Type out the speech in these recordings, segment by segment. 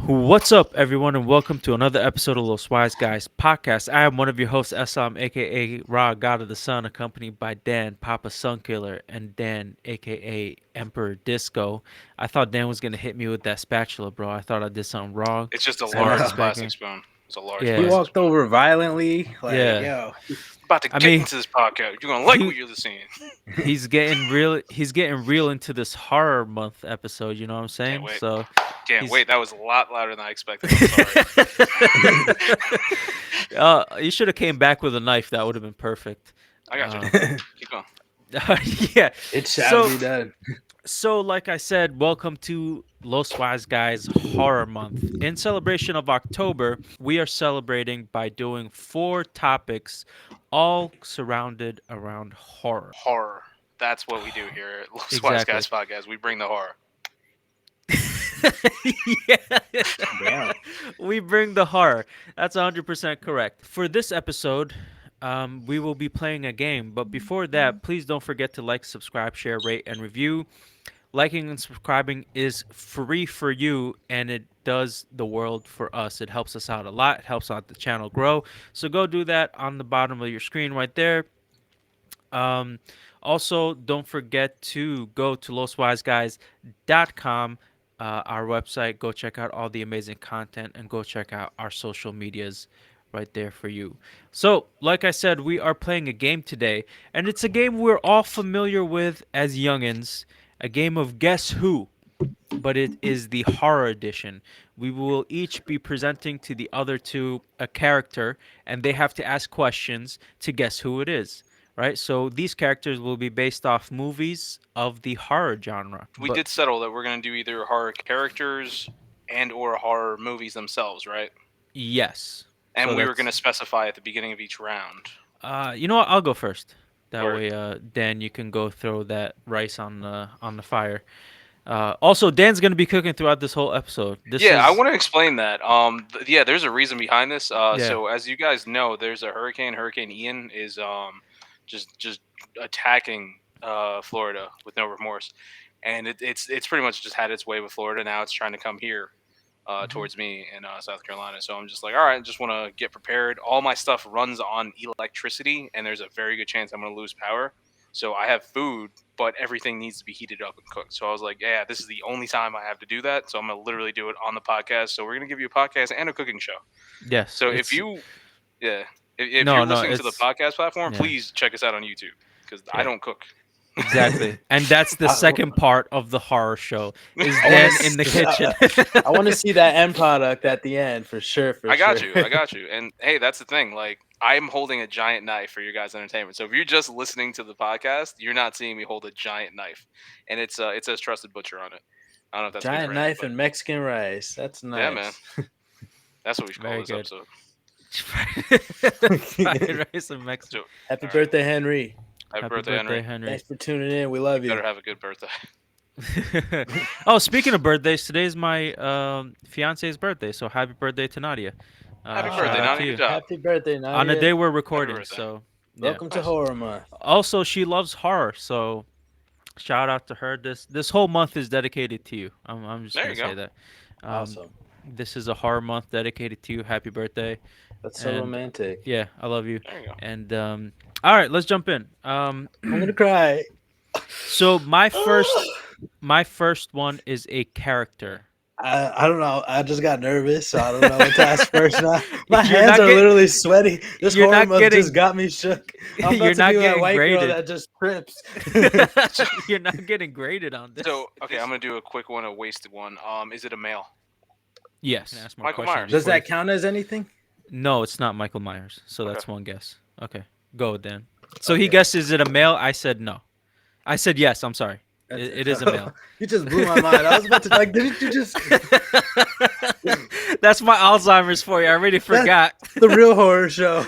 What's up, everyone, and welcome to another episode of Los Wise Guys podcast. I am one of your hosts, Eslam, aka Ra, God of the Sun, accompanied by Dan, Papa Sunkiller, and Dan, aka Emperor Disco. I thought Dan was gonna hit me with that spatula, bro. I thought I did something wrong. It's just a I large wasn't know. plastic expecting. spoon. It's a large He Yeah, plastic walked spoon. over violently, like, yeah. yo. About to I get mean, into this podcast. You're gonna like he what you're seeing. he's getting real. He's getting real into this horror month episode. You know what I'm Can't saying? wait. So Can't he's. wait. That was a lot louder than I expected. I'm sorry. You should have came back with a knife. That would have been perfect. I got you. Um, Keep going. yeah. It shall So be done. So, like I said, welcome to Los Wise Guys Horror Month. In celebration of October, we are celebrating by doing 4 topics, all surrounded around horror. Horror. That's what we do here at Los Wise Exactly. Guys Podcast. We bring the horror. Yeah. Damn. We bring the horror. That's 100% correct. For this episode, we will be playing a game. But before that, please don't forget to like, subscribe, share, rate, and review. Liking and subscribing is free for you, and it does the world for us. It helps us out a lot. It helps out the channel grow. So go do that on the bottom of your screen right there. Um, Also, don't forget to go to loswiseguys.com, our website. Go check out all the amazing content and go check out our social medias right there for you. So, like I said, we are playing a game today, and it's a game we're all familiar with as youngins, a game of Guess Who, but it is the horror edition. We will each be presenting to the other two a character, and they have to ask questions to guess who it is. Right? So these characters will be based off movies of the horror genre. We But did settle that we're gonna do either horror characters and or horror movies themselves, right? yes. And So we were that's gonna specify at the beginning of each round. you know what? I'll go first. That Or way, Dan, you can go throw that rice on the fire. Also, Dan's gonna be cooking throughout this whole episode. This yeah, I is want to explain that. Yeah, there's a reason behind this. yeah. So as you guys know, there's a hurricane. Hurricane Ian is just attacking Florida with no remorse, and it's pretty much just had its way with Florida. Now it's trying to come here Mhm. towards me in South Carolina. So I'm just like, all right, just want to get prepared. All my stuff runs on electricity, and there's a very good chance I'm going to lose power. So I have food, but everything needs to be heated up and cooked. So I was like, yeah, this is the only time I have to do that. So I'm going to literally do it on the podcast. So we're going to give you a podcast and a cooking show. Yes. So if It's you, yeah, if no, you're no. listening to the It's podcast platform, yeah. please check us out on YouTube because I Yeah. don't cook. Exactly. And that's the I, second part of the horror show is I Dan want in the to. kitchen. I want to see that end product at the end for sure. For I got sure. you. I got you. And hey, that's the thing. Like, I'm holding a giant knife for your guys' entertainment. So if you're just listening to the podcast, you're not seeing me hold a giant knife, and it says "Trusted Butcher" on it. I don't know if that's good Giant for knife anything, and Mexican rice. That's but yeah, man, nice. that's what we should call Very this good. episode. Fried rice and Mexican. So, Happy all right. birthday, Henry. Happy Happy birthday, Henry. Henry. Thanks for tuning in. We love you. Better have a good birthday. Oh, speaking of birthdays, today's my fiance's birthday, so happy birthday to Nadia. Happy Shout birthday, out Nadia. to Good you. job. Happy birthday, Nadia. On the day we're recording, birthday. so yeah. Welcome to Nice. Horror Month. Also, she loves horror, so shout out to her. This whole month is dedicated to you. I'm just There gonna you go. say that. Awesome. This is a horror month dedicated to you. Happy birthday. That's so And romantic. yeah, I love you. There you go. And all right, let's jump in. I'm gonna cry. So my first one is a character. I don't know. I just got nervous, so I don't know what to ask first now. My You're hands not are getting- literally sweaty. This you're horror not month getting- just got me shook. I'm about You're to not be that getting white graded. girl that just trips. You're not getting graded on this. So okay, I'm gonna do a quick one, a wasted one. Is it a male? Yes. Ask more Michael questions Myers. Does before that count as anything? No, it's not Michael Myers. So Okay. that's one guess. Okay, go Dan. So he Okay. guessed, is it a male? I said no. I said yes. I'm sorry. It is a male. You just blew my mind. I was about to like, didn't you just That's my Alzheimer's for you. I already forgot. the real horror show?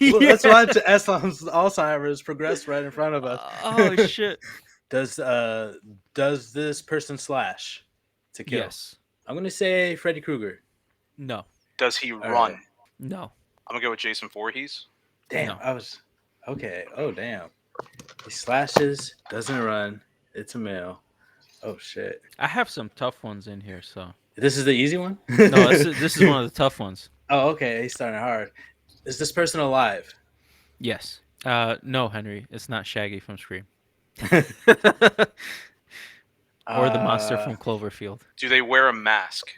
Let's Yeah. watch Eslam's Alzheimer's progress right in front of us. Oh shit. Does this person slash to kill? Yes. I'm gonna say Freddy Krueger. No. Does he right. run? No. I'm gonna go with Jason Voorhees. Damn, No. I was okay. Oh damn, he slashes, doesn't run. It's a male. Oh shit. I have some tough ones in here, so This is the easy one. No, this is one of the tough ones. Oh, okay. He's starting hard. Is this person alive? Yes. No, Henry, it's not Shaggy from Scream or the monster uh, from Cloverfield. Do they wear a mask?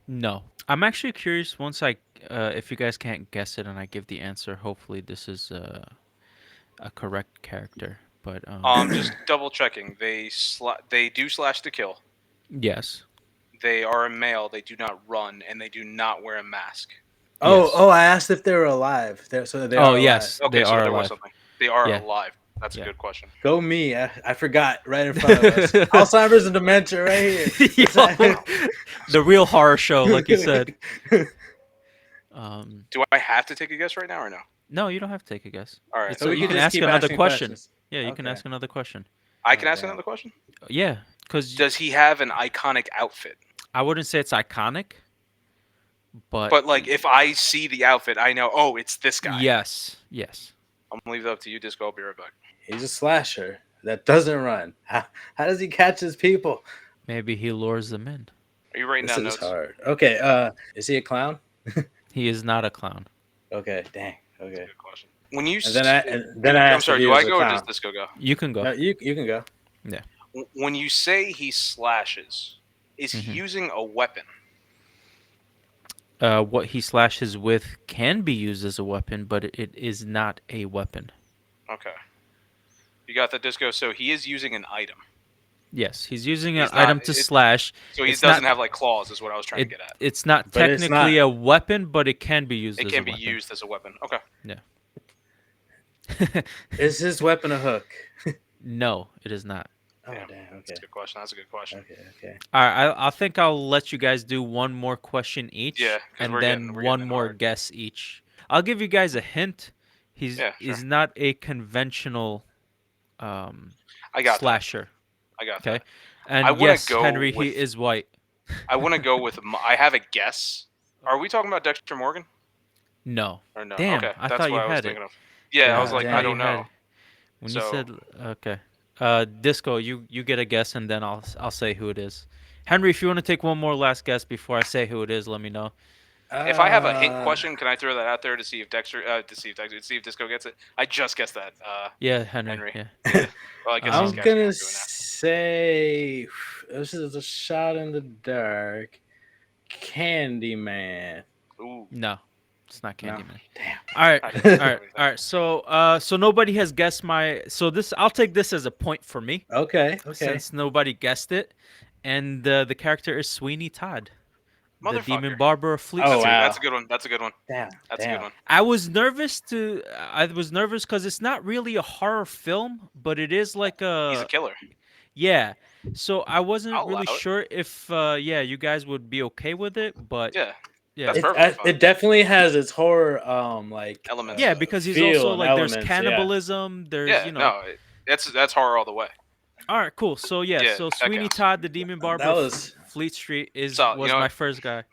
No. I'm actually curious. Once if you guys can't guess it and I give the answer, hopefully this is a correct character. But Just double checking. They do slash to kill. yes, They are a male. They do not run, and they do not wear a mask. oh, yes. oh! I asked if they were alive. So they Oh are alive. yes, they Okay, so are there was alive. something. They are Yeah, alive. That's a yeah. good question. Go me! I forgot right in front of us. Alzheimer's and dementia right here. Yo, the real horror show, like you said. Do I have to take a guess right now or no? No, you don't have to take a guess. All right. It's So we you could can just ask keep another asking question. questions. Yeah, you can Okay. ask another question. I can Oh, ask damn. another question. Yeah, because Does he have an iconic outfit? I wouldn't say it's iconic, but But like, if I see the outfit, I know. Oh, it's this guy. yes, yes. I'm gonna leave it up to you, Disco. I'll be right back. He's a slasher that doesn't run. How does he catch his people? Maybe he lures them in. Are you writing This down is notes? hard. Okay. Is he a clown? He is not a clown. Okay. Dang. That's Okay. a good question. When you, And then I I'm asked sorry. if he Do was I a go or clown. does Disco go? You can go. No, you can go. When you say he slashes, is he Mhm. using a weapon? What he slashes with can be used as a weapon, but it is not a weapon. Okay. You got the, Disco. So he is using an item. Yes, he's using an He's not- item to slash. So he It's doesn't not- have like claws, is what I was trying to get at. It's not But it's technically not- a weapon, but it can be used It as can a be weapon. used as a weapon. Okay. Is his weapon a hook? No, it is not. Oh Damn. damn. Okay. That's a good question. That's a good question. Okay. All right, I think I'll let you guys do one more question each, Yeah, 'cause and we're then getting one it more hard. guess each. I'll give you guys a hint. He's Yeah, sure. not a conventional I got that. slasher. I got Okay, that. and I wanna yes, go Henry, he with- is white. I want to go with. I have a guess. Are we talking about Dexter Morgan No. or no? Damn, Okay, I that's thought you what I was had it. thinking of. Yeah, I was Yeah, like, damn. I don't know. When you So- said okay, Disco, you get a guess, and then I'll say who it is. Henry, if you want to take one more last guess before I say who it is, let me know. If I have a hint question, can I throw that out there to see if see if Disco gets it? I just guessed that. Yeah, Henry. Henry. Yeah. Well, I guess I'm these guys gonna can't do it say this is a shot in the dark. Candyman. now. Ooh. No, it's not No. Candyman. Damn. All right, I all didn't know right, anything. all right. So nobody has guessed my. So this, I'll take this as a point for me, Okay. since nobody guessed it, and the character is Sweeney Todd, the demon Motherfucker. barber of Fleet Oh, Street. wow. That's a good one. That's a good one. Damn. That's a good one. I was nervous because it's not really a horror film, but it is like He's a killer. yeah. So I wasn't I'll really allow it. sure if you guys would be okay with it, but Yeah, yeah. That's perfectly fine. It definitely has its horror like Elements. Yeah, because he's feel also and like there's elements, yeah. cannibalism, there's yeah. you know. No, that's horror all the way. All right, cool. So Yeah, so that Sweeney counts. Todd, the demon barber That of was- Fleet Street Solid. You was know my what? first guy.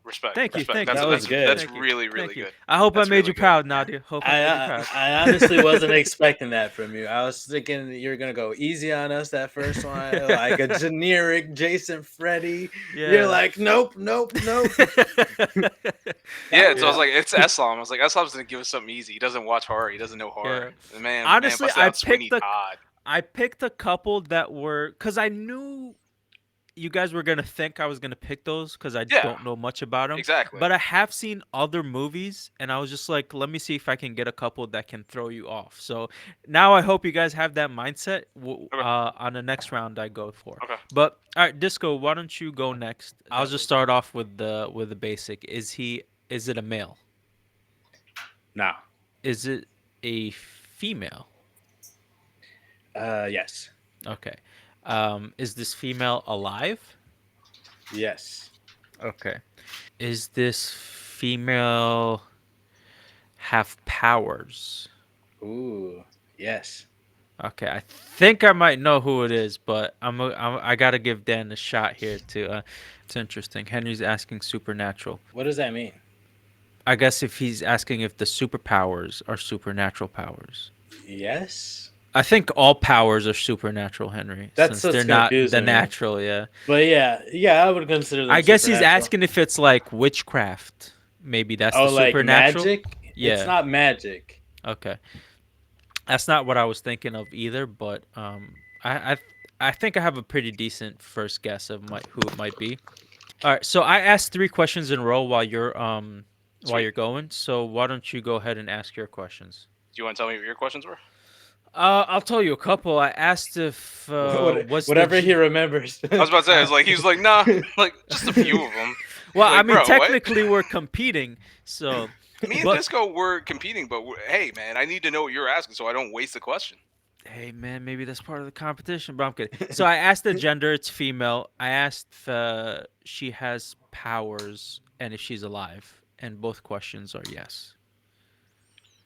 Respect. Thank you, Respect. thank That's, you. That was good. That's Thank you. really, really Thank you. good. I hope That's I made really you good. proud, Nadia. Hope I made you proud. I honestly wasn't expecting that from you. I was thinking that you're gonna go easy on us that first one, like a generic Jason Freddy. You're like, nope. Yeah, so I was Yeah. like, it's Eslam. I was like, Eslam's gonna give us something easy. He doesn't watch horror. He doesn't know horror. Man, Honestly, busted I out Sweeney picked the- Todd. I picked a couple that were because I knew you guys were gonna think I was gonna pick those because I Yeah. don't know much about them. Exactly. But I have seen other movies, and I was just like, let me see if I can get a couple that can throw you off. So now I hope you guys have that mindset. Okay. On the next round, I go for. Okay. But all right, Disco, why don't you go next? I'll just start off with the basic. Is it a male? No. Is it a female? Yes. Okay. Is this female alive? Yes. Okay. Is this female have powers? Ooh. Yes. Okay, I think I might know who it is, but I gotta give Dan a shot here to. It's interesting. Henry's asking supernatural. What does that mean? I guess if he's asking if the superpowers are supernatural powers. Yes. I think all powers are supernatural, Henry, That's since they're what's not the confusing me. natural. Yeah. But yeah, I would consider them I guess he's supernatural. asking if it's like witchcraft. Maybe that's the Oh, like supernatural. magic? It's Yeah. not magic. Okay. That's not what I was thinking of either, but I I think I have a pretty decent first guess of who it might be. All right, so I asked 3 questions in a row while Sweet. you're going. So why don't you go ahead and ask your questions? Do you want to tell me what your questions were? I'll tell you a couple. I asked if what's the Whatever he remembers. I was about to say, I was like, he was like, nah, like just a few of them. well, I Like, mean, bro, what? technically we're competing, so Me and but Disco were competing, but hey, man, I need to know what you're asking so I don't waste the question. hey man, maybe that's part of the competition. But I'm kidding. So I asked the gender; it's female. I asked if she has powers and if she's alive, and both questions are yes.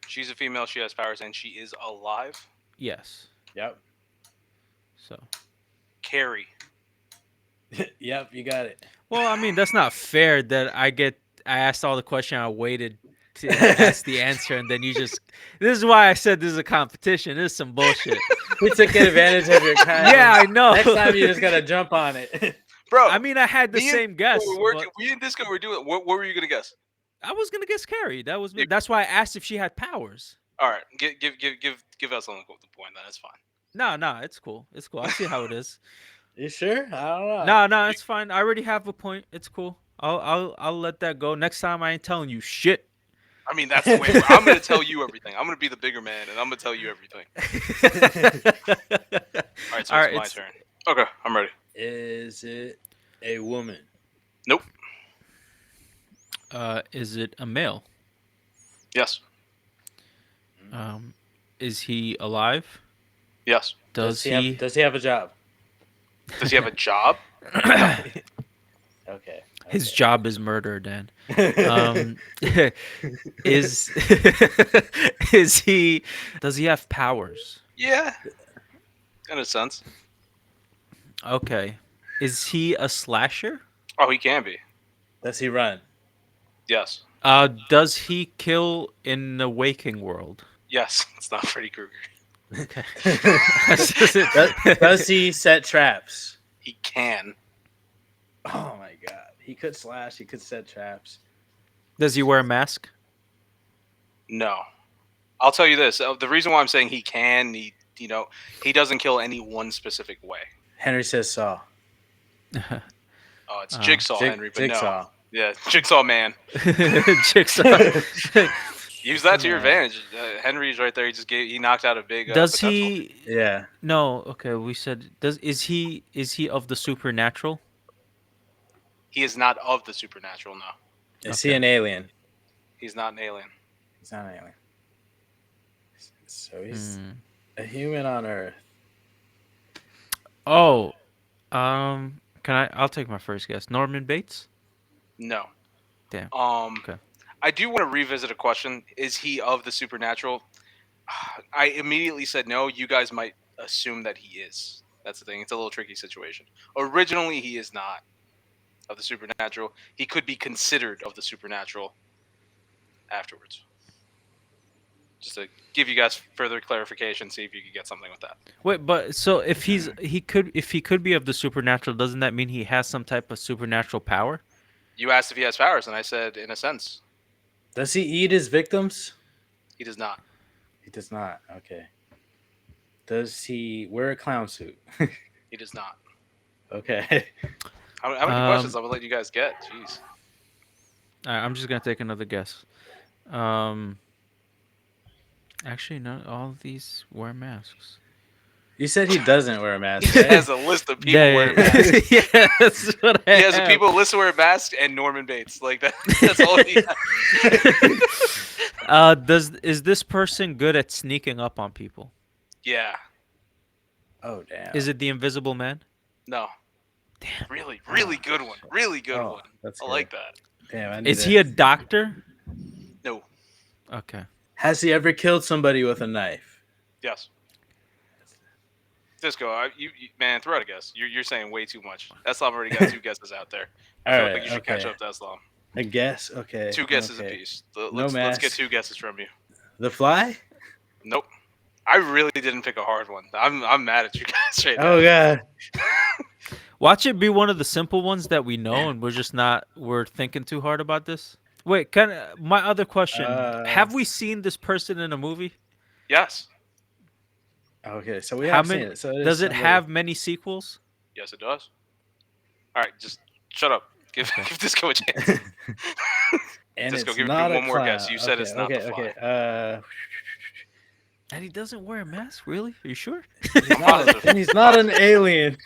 She's a female. She has powers, and she is alive. Yes. Yep. So. Carrie. Yep, you got it. Well, I mean, that's not fair that I asked all the question, I waited to ask the answer, and then you just. This is why I said this is a competition. This is some bullshit. We took advantage of your kindness. Yeah, I know. Next time you just gotta jump on it. Bro, I mean, I had the me and same guess. Disco were But working, me and Disco were doing. What were you gonna guess? I was gonna guess Carrie. That was me. You- That's why I asked if she had powers. All right, give us something the point. Then that's fine. No, it's cool. It's cool. I see how it is. You sure? I don't know. No, it's fine. I already have a point. It's cool. I'll let that go. Next time I ain't telling you shit. I mean, that's the way. I'm gonna tell you everything. I'm gonna be the bigger man, and I'm gonna tell you everything. All right, so it's my turn. Okay, I'm ready. Is it a woman? Nope. Is it a male? Yes. Is he alive? Yes. Does he he? does he have a job? Does he have a job? Okay. His job is murder, Dan. Is is he? Does he have powers? Yeah. In a sense. Okay. Is he a slasher? Oh, he can be. Does he run? Yes. Does he kill in the waking world? Yes. It's not Freddy Krueger. Okay. Does he set traps? He can. Oh my god. He could slash, he could set traps. Does he wear a mask? No. I'll tell you this. The reason why I'm saying he can, he doesn't kill any one specific way. Henry says Saw. Oh, it's Jigsaw, Henry, but Jigsaw. no. Yeah, Jigsaw man. Jigsaw. Use that to your advantage. Henry's right there. He knocked out a big. Does potential. he? Yeah. No. Okay, we said. Is he of the supernatural? He is not of the supernatural. No, Is he an alien? he's not an alien. He's not an alien. So he's a human on Earth. Oh, can I'll take my first guess. Norman Bates. No. Damn. Okay. I do want to revisit a question. Is he of the supernatural? I immediately said no. You guys might assume that he is. That's the thing. It's a little tricky situation. Originally, he is not of the supernatural. He could be considered of the supernatural afterwards. Just to give you guys further clarification, see if you could get something with that. Wait, but so if he could be of the supernatural, doesn't that mean he has some type of supernatural power? You asked if he has powers, and I said, in a sense, Does he eat his victims? he does not. He does not. Okay. Does he wear a clown suit? He does not. Okay. How many questions I'm gonna let you guys get? Jeez. All right, I'm just gonna take another guess. Actually, not all of these wear masks. You said he doesn't wear a mask, He right? has a list of people wearing masks. Yeah, that's what I He has a have. people list wearing masks and Norman Bates. Like that. That's all he has. Is this person good at sneaking up on people? Yeah. Oh damn. Is it the Invisible Man? No. Damn. Really good one. Really good one. That's I good. like that. Damn. I need Is to- he a doctor? No. Okay. Has he ever killed somebody with a knife? Yes. Disco, you man, throw out a guess. You're saying way too much. Eslam already got 2 guesses out there. I feel like you should catch up to Eslam. A guess? Okay. 2 guesses okay. apiece. No Let's get mask. 2 guesses from you. The Fly? Nope. I really didn't pick a hard one. I'm mad at you guys right now. Oh god. Watch it be one of the simple ones that we know, and we're thinking too hard about this. Wait, my other question: Uh, have we seen this person in a movie? Yes. okay, so we How have seen many? it. So it is Does it somebody. have many sequels? Yes, it does. All right, just shut up. Give Okay. give Disco a chance. And Disco, it's give me not a one more clown. guess. You said Okay, it's not okay, the Fly. okay. And he doesn't wear a mask, really? Are you sure? He's not and he's not an alien.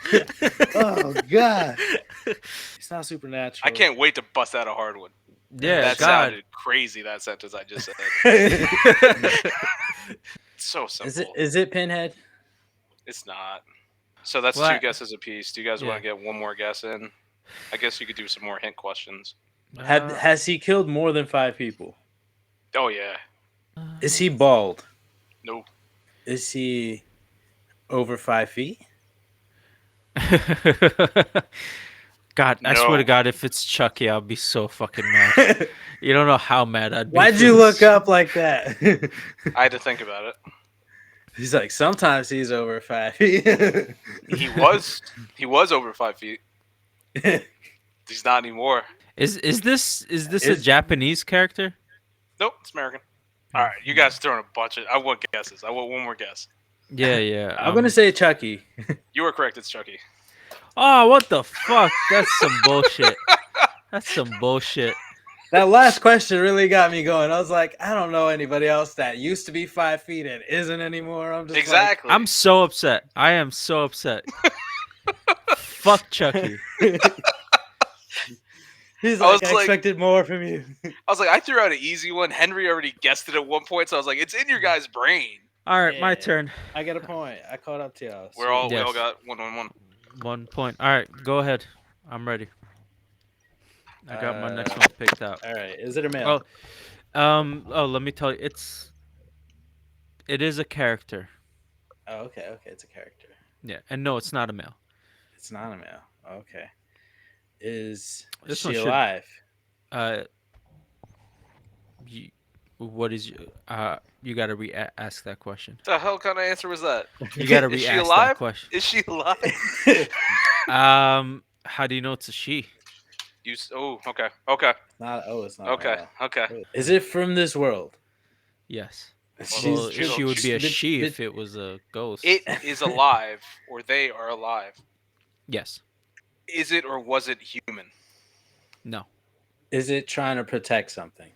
Oh god. He's not supernatural. I can't wait to bust out a hard one. Yeah, That God. sounded crazy. That sentence I just said. It's so simple. Is it Pinhead? It's not. So that's Well, two guesses apiece. Do you guys want yeah. to get one more guess in? I guess you could do some more hint questions. Has he killed more than 5 people? Oh yeah. Is he bald? No. Is he over 5 feet? God, I swear to No. God, if it's Chucky, I'll be so fucking mad. You don't know how mad I'd be. Why'd for you this. look up like that? I had to think about it. He's like, sometimes he's over 5 feet. He was over 5 feet. He's not anymore. Is this a Japanese character? Nope, it's American. All right, you guys throwing a bunch of. I want guesses. I want one more guess. Yeah, yeah. I'm gonna say Chucky. You were correct. It's Chucky. Oh, what the fuck? That's some bullshit. That's some bullshit. That last question really got me going. I was like, I don't know anybody else that used to be 5 feet and isn't anymore. I'm just Exactly. I'm so upset. I am so upset. Fuck Chucky. He's I like, was I like- expected more from you. I was like, I threw out an easy one. Henry already guessed it at one point, so I was like, it's in your guys' brain. All right, my Yeah. turn. I got a point. I caught up to y'all. We all Yes. got 1-1-1. 1 point. All right, go ahead. I'm ready. I got my next one picked out. All right. Is it a male? Let me tell you, it is a character. Oh, okay. Okay. It's a character. Yeah, and no, it's not a male. It's not a male. Okay. Is This one she should- alive? What is you got to ask that question. The hell kind of answer was that? You got to Is she re-ask alive? that question. Is she alive? How do you know it's a she? Okay. Not. Oh, it's not. Okay. Okay. Is it from this world? Yes. She's Well, true. she would be a Bit- she bit- if it was a ghost. It is alive, or they are alive. Yes. Is it or was it human? No. Is it trying to protect something?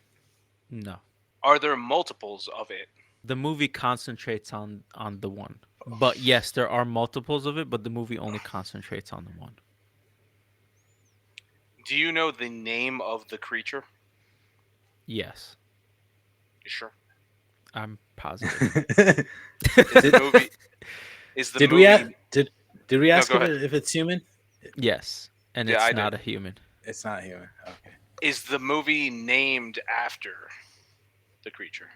No. Are there multiples of it? The movie concentrates on the one. But yes, there are multiples of it, but the movie only concentrates on the one. Do you know the name of the creature? Yes. You sure? I'm positive. Is the movie? Is the did movie? we ask go if it's human? Yes. And Yeah, it's I did. not a human. It's not human. Okay. Is the movie named after the creature?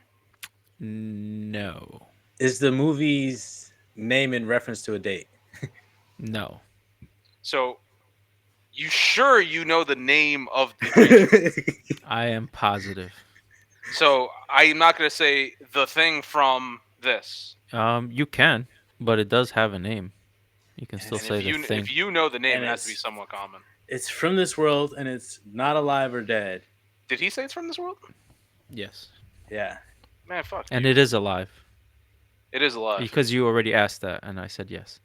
No. Is the movie's name in reference to a date? No. So, you sure you know the name of the creature? I am positive. So I'm not gonna say the thing from this. You can, but it does have a name. You can still And say if the you thing. if you know the name, And it has to be it's- somewhat common. It's from this world and it's not alive or dead. Did he say it's from this world? Yes. Yeah. Man, fuck. And it is alive. It is alive. Because you already asked that, and I said yes.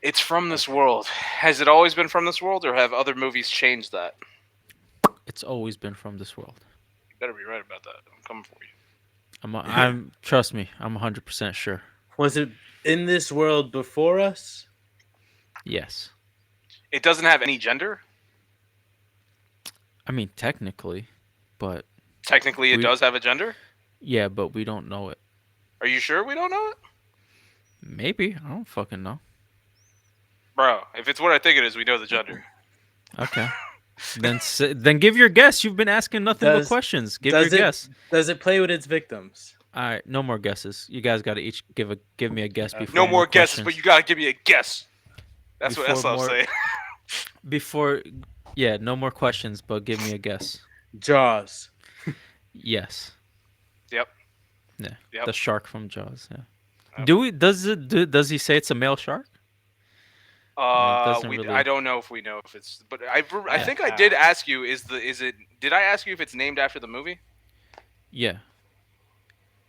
It's from this world. Has it always been from this world, or have other movies changed that? It's always been from this world. You better be right about that. I'm coming for you. I'm trust me, I'm 100% sure. Was it in this world before us? Yes. It doesn't have any gender. I mean, technically, but Technically, it We- does have a gender. yeah, but we don't know it. Are you sure we don't know it, Maybe. I don't fucking know. bro? If it's what I think it is, we know the gender. Okay. Then give your guess. You've been asking nothing but Does- questions. Give your does it- guess. Does it play with its victims? All right, no more guesses. You guys got to each give me a guess before No more guesses, questions. but you gotta give me a guess. That's what Before Eslam's more- saying. Before, yeah, no more questions, but give me a guess. Jaws. Yes. Yep. Yeah. Yep. The shark from Jaws. Yeah. Do we? Does he say it's a male shark? Or it doesn't I really. don't know if we know if it's, but I Uh, think I uh, did ask you. Is it? Did I ask you if it's named after the movie? Yeah,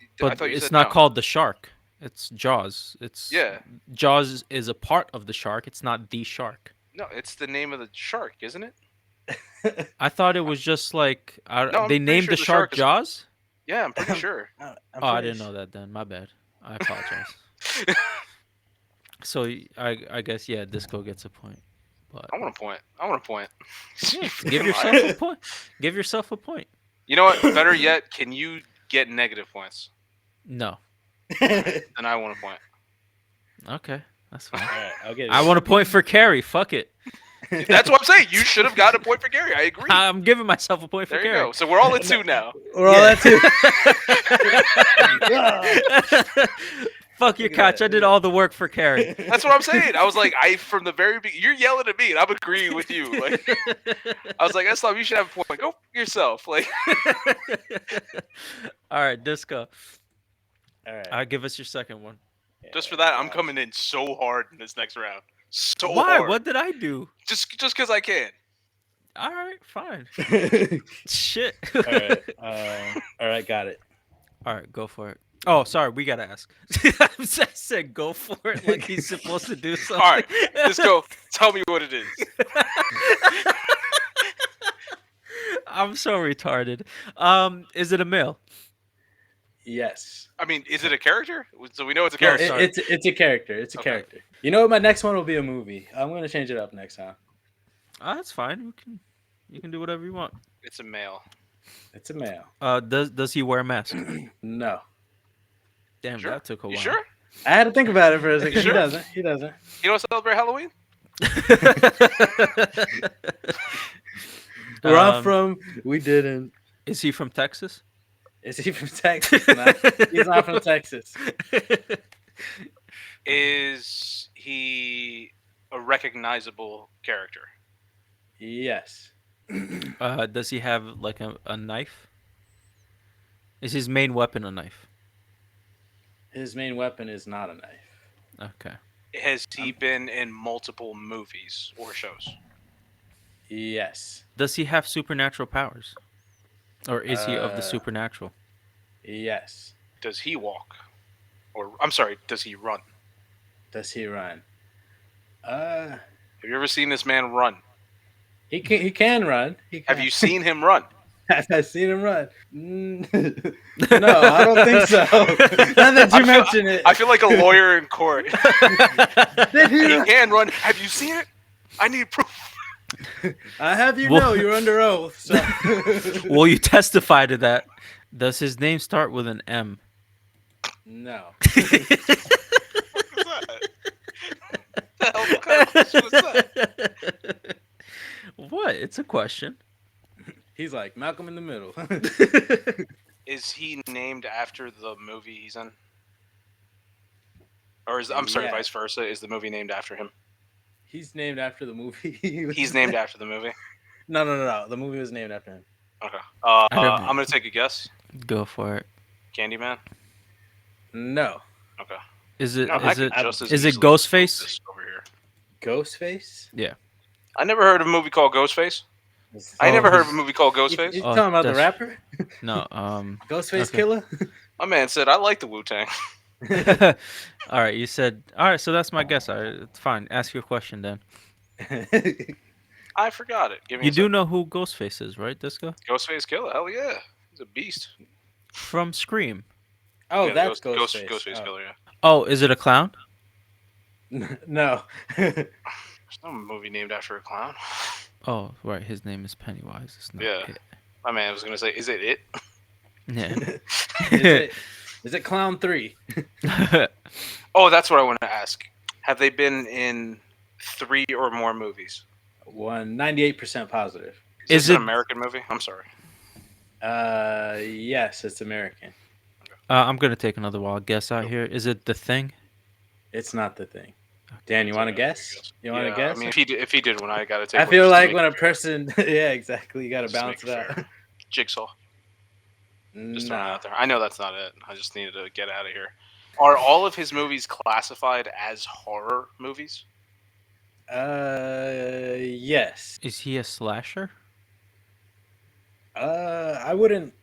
I but thought you it's said not no. called the shark. It's Jaws. It's Yeah. Jaws is a part of the shark. It's not the shark. No, it's the name of the shark, isn't it? I thought it was just like No, I'm they pretty named sure the the shark shark is. Jaws. Yeah, I'm pretty sure. I'm Oh, I pretty didn't know that. Then my bad. I apologize. I So I guess yeah, Disco gets a point. But want to point. I want to point. yeah, You give fucking yourself liar. a point. Give yourself a point. You know what? Better yet, can you get negative points? No. Then I want to point. Okay, that's All fine. right, I'll get it. I want a point for Carrie. Fuck it. That's what I'm saying. You should have got a point for Gary. I agree. I'm giving myself a point for There you Carrie. go. So we're all at 2 now. We're all at 2. Fuck your Look at couch. that. I did all the work for Carrie. That's what I'm saying. I was like, from the very beginning, you're yelling at me, and I'm agreeing with you. Like, I was like, Eslam, you should have a point. Like, go yourself. Like, All right, Disco. All right. Give us your second one. just for that, I'm coming in so hard in this next round. So Why? hard. What did I do? Just because I can. All right, fine. all Shit. right. All right, got it. All right, go for it. Oh, sorry, we gotta ask. I said go for it like he's supposed to do something. All right, just go. Tell me what it is. I'm so retarded. Is it a male? Yes. I mean, is it a character? So we know it's a No, character. sorry. it's a character. It's a Okay. character. You know what? My next one will be a movie. I'm gonna change it up next time. That's fine. You can do whatever you want. It's a male. It's a male. Does he wear a mask? No. Damn, Sure? that took a while. You sure? I had to think about it for a second. Sure? He doesn't. He doesn't. You don't celebrate Halloween? Where I'm Um, from, we didn't. Is he from Texas? Is he from Texas? No, he's not from Texas. Is he a recognizable character? Yes. Does he have like a knife? Is his main weapon a knife? His main weapon is not a knife. Okay. Has he been in multiple movies or shows? Yes. Does he have supernatural powers? Or is he of the Uh, supernatural? Yes. Does he walk? Or I'm sorry, does he run? Does he run? Have you ever seen this man run? He can run. He can. Have you seen him run? Have I seen him run? No, I don't think so. Now that you mention it, I feel like a lawyer in court. did he He run? can run. Have you seen it? I need proof. I have you Well- know you're under oath. So. Will you testify to that? Does his name start with an M? No. What the hell kind of question was that? What? It's a question. He's like Malcolm in the Middle. Is he named after the movie he's in? Or I'm sorry, Yeah. vice versa. Is the movie named after him? He's named after the movie. He's named after the movie. No. The movie was named after him. Okay. I don't know. I'm gonna take a guess. Go for it. Candyman. No. Okay. Is it No, I is could it just as is it easily move Ghostface? this over here. Ghostface? I never heard of a movie called Ghostface. I Oh, never heard of a he's- movie called You Ghostface. talking Oh, about the that's- rapper? No. Ghostface Okay. Killer? My man said I like the Wu-Tang. All right. You said. All right. So that's my guess. All right. It's fine. Ask your question then. I forgot it. Give me You a do second. know who Ghostface is, right, Disco? Ghostface Killer. Hell yeah, he's a beast. From Scream. Oh, Yeah, that's Ghostface. Ghostface Oh. Killer. Yeah. Oh, is it a clown? No. There's no movie named after a clown. Oh, right. His name is Pennywise. It's not Yeah. My man was gonna say, is it? Yeah. Is it Clown 3? Oh, that's what I want to ask. Have they been in 3 or more movies? 98% positive. Is this an it- American movie? I'm sorry. Yes, it's American. I'm gonna take another wild guess out here. Is it The Thing? It's not the thing. Dan, you want to guess? You want to Yeah, guess? I mean, if he did one, I gotta take. I one feel just to like make when a it fair. person, yeah, exactly, you got to Just to balance make it it out. fair. Jigsaw. Just throwing it Nah. out there. I know that's not it. I just needed to get out of here. Are all of his movies classified as horror movies? Yes. Is he a slasher? I wouldn't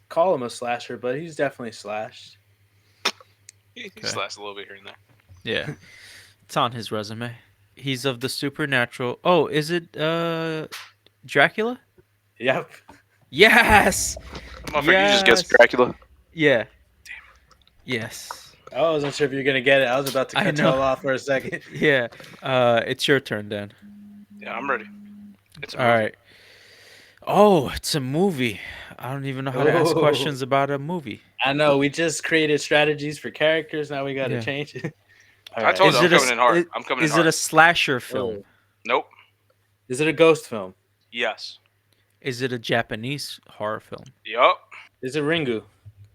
call him a slasher, but he's definitely slashed. He Okay. slashed a little bit here and there. Yeah. It's on his resume. He's of the supernatural. Oh, is it Dracula? Yep. Yes. Motherfucker, you just guessed Yes. Dracula. Yeah. Yes. I wasn't sure if you were gonna get it. I was about to I cut know. y'all off for a second. Yeah. It's your turn then. Yeah, I'm ready. It's a All movie. right. Oh, it's a movie. I don't even know how to ask Oh, questions about a movie. I know. We just created strategies for characters. Now we got to Yeah. change it. All I told right. you I'm coming in hard. I'm coming in is it hard. a slasher film? Oh. Nope. Is it a ghost film? Yes. Is it a Japanese horror film? Yup. Is it Ringu?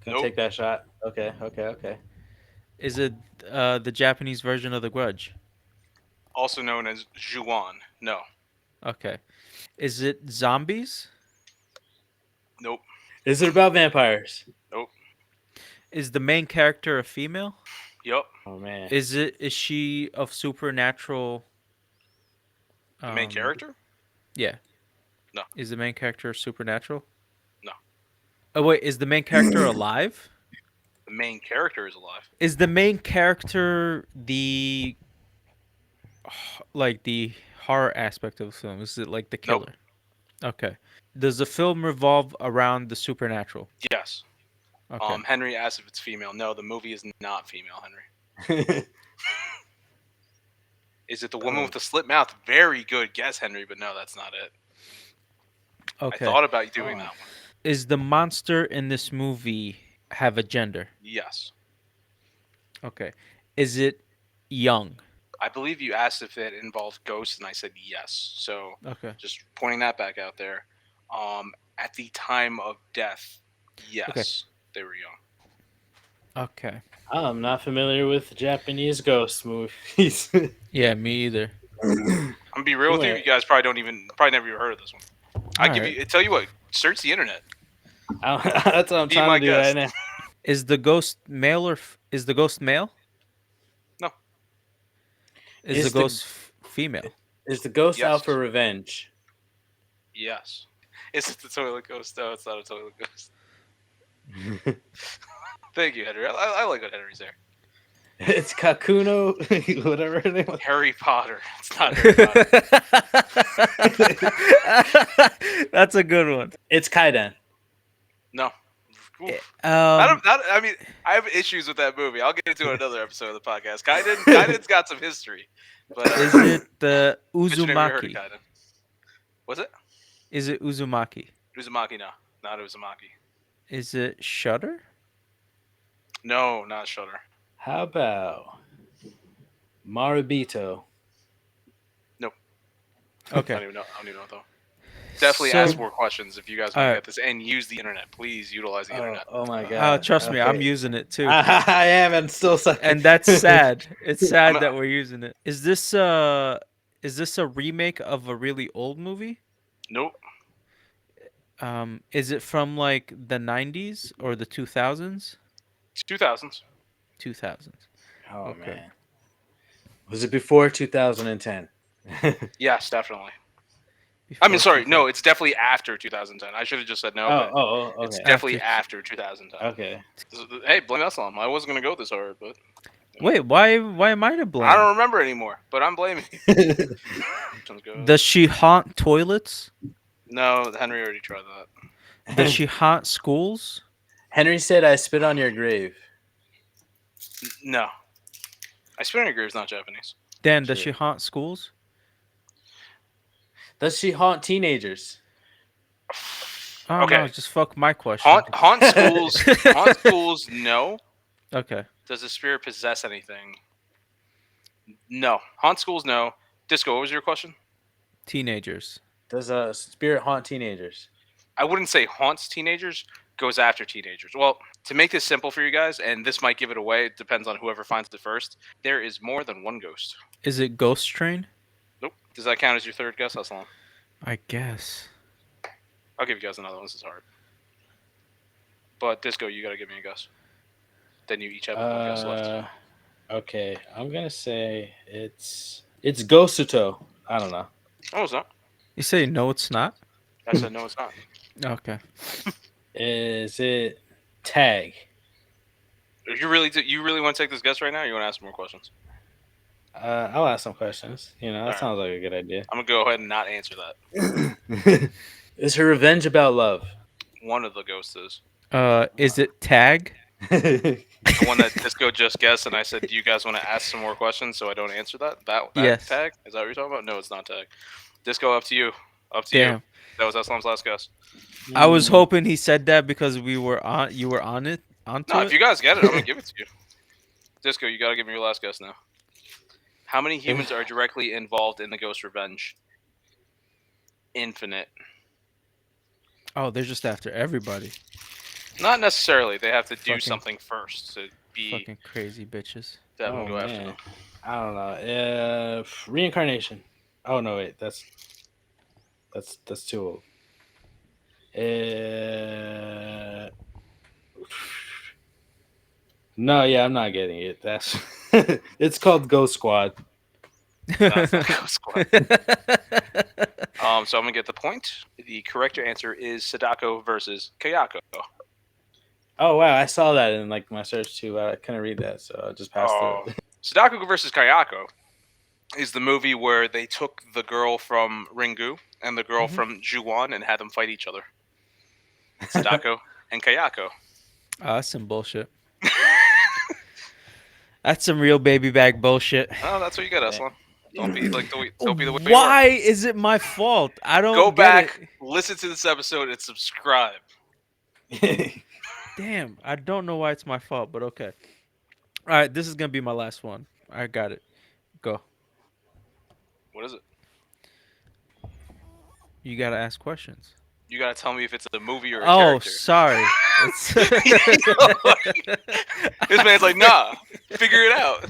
Gonna Nope. take that shot. Okay. Okay. Okay. Is it the Japanese version of The Grudge? Also known as Juan. No. Okay. Is it zombies? Nope. Is it about vampires? Nope. Is the main character a female? Yup. Oh man. Is she of supernatural? The main character? Yeah. No. Is the main character supernatural? No. Oh wait, is the main character alive? The main character is alive. Is the main character like the horror aspect of the film? Is it like the Nope. killer? Okay. Does the film revolve around the supernatural? Yes. Okay. Henry asked if it's female. No, the movie is not female, Henry. Is it the woman with the slit mouth? Very good guess, Henry, but no, that's not it. Okay. I thought about doing that one. Is the monster in this movie have a gender? Yes. Okay. Is it young? I believe you asked if it involved ghosts, and I said yes. So Okay. just pointing that back out there. At the time of death, yes, they were young. Okay. I'm not familiar with Japanese ghost movies. Yeah, me either. I'm gonna be real with you. You guys probably never even heard of this one. Tell you what, search the internet. That's what I'm Be trying my to do right guest. now. Is the ghost male or is the ghost male? No. Is the ghost female? Is the ghost Yes. out for revenge? Yes. Is it the toilet ghost? No, it's not a toilet ghost. Thank you, Henry. I like what Henry's there. It's Kakuno, whatever her name was. Harry Potter. It's not Harry Potter. That's a good one. It's Kaiden. No. Oof. Um, I mean, I have issues with that movie. I'll get into another episode of the podcast. Kaiden's got some history. But is it the bet you never heard of Uzumaki? Kaiden. Was it? Is it Uzumaki? Uzumaki, no. Not Uzumaki. Is it Shutter? No, not Shutter. How about Marubito? Nope. Okay. I don't even know though. Definitely So- ask more questions if you guys want to Alright. get this and use the internet. Please utilize the internet. Oh my god. Trust me, I'm Okay. using it too. I am, and still suck. And that's sad. It's sad I'm- that we're using it. Is this a remake of a really old movie? Nope. Is it from like the 90s or the 2000s? 2000s. 2000s. Oh Okay. man. Was it before 2010? Yes, definitely. I Before mean, sorry, 2000. no, it's definitely after 2010. I should have just said no. but Okay. It's definitely after 2010. Okay. Hey, blame Eslam. I wasn't gonna go this hard, but Wait, why am I to blame? I don't remember anymore. But I'm blaming you. Sounds good. Does she haunt toilets? No, Henry already tried that. Does she haunt schools? Henry said, "I spit on your grave." No. I swear your grave's not Japanese. Dan, does True. she haunt schools? Does she haunt teenagers? Oh Okay. no, just fuck my question. Haunt schools. Haunt schools. No. Okay. Does the spirit possess anything? No. Haunt schools. No. Disco. What was your question? Teenagers. Does a spirit haunt teenagers? I wouldn't say haunts teenagers. Goes after teenagers. Well, to make this simple for you guys, and this might give it away. It depends on whoever finds it first. There is more than one ghost. Is it Ghost Train? Nope. Does that count as your third guess? That's long. I guess. I'll give you guys another one. This is hard. But Disco, you gotta give me a guess. Then you each have one guess left. Okay, I'm gonna say it's Gosuto. I don't know. Oh, it's not. You say no, it's not. I said no, it's not. Okay. Is it Tag? You really want to take this guess right now? Or you want to ask more questions? I'll ask some questions. All That right. sounds like a good idea. I'm gonna go ahead and not answer that. Is her revenge about love? One of the ghosts is Is it tag? the one that Disco just guessed, and I said, "Do you guys want to ask some more questions so I don't answer that?" That Yes. tag is that what you're talking about? No, it's not tag. Disco, up to you. Up to you. Damn. That was Eslam's last guess. I was Mm, hoping he said that because we were on. You were on it. Onto No, if it. you guys get it, I'm gonna give it to you. Disco, you gotta give me your last guess now. How many humans are directly involved in the ghost revenge? Infinite. Oh, they're just after everybody. Not necessarily. They have to do Fucking- something first to Fucking crazy bitches. have them oh go after man, them. I don't know. Reincarnation. Oh no, wait, that's too old. Uh, no, yeah, I'm not getting it. That's it's called Ghost Squad. That's not Ghost Squad. So I'm gonna get the point. The correct answer is Sadako versus Kayako. Oh wow, I saw that in like my search too. I couldn't read that, so I just passed Oh, through it. Sadako versus Kayako is the movie where they took the girl from Ringu and the girl Mhm. from Juwon and had them fight each other. Sadako and Kayako. That's some bullshit. That's some real baby bag bullshit. Oh, that's what you got, Yeah. Eslam. Don't be don't be the way you are. Why is it my fault? I don't Go get back, it. listen to this episode, and subscribe. Damn, I don't know why it's my fault, but okay. All right, this is gonna be my last one. I got it. Go. What is it? You gotta ask questions. You gotta tell me if it's a movie or a Oh, character. sorry. It's This man's like, nah, figure it out.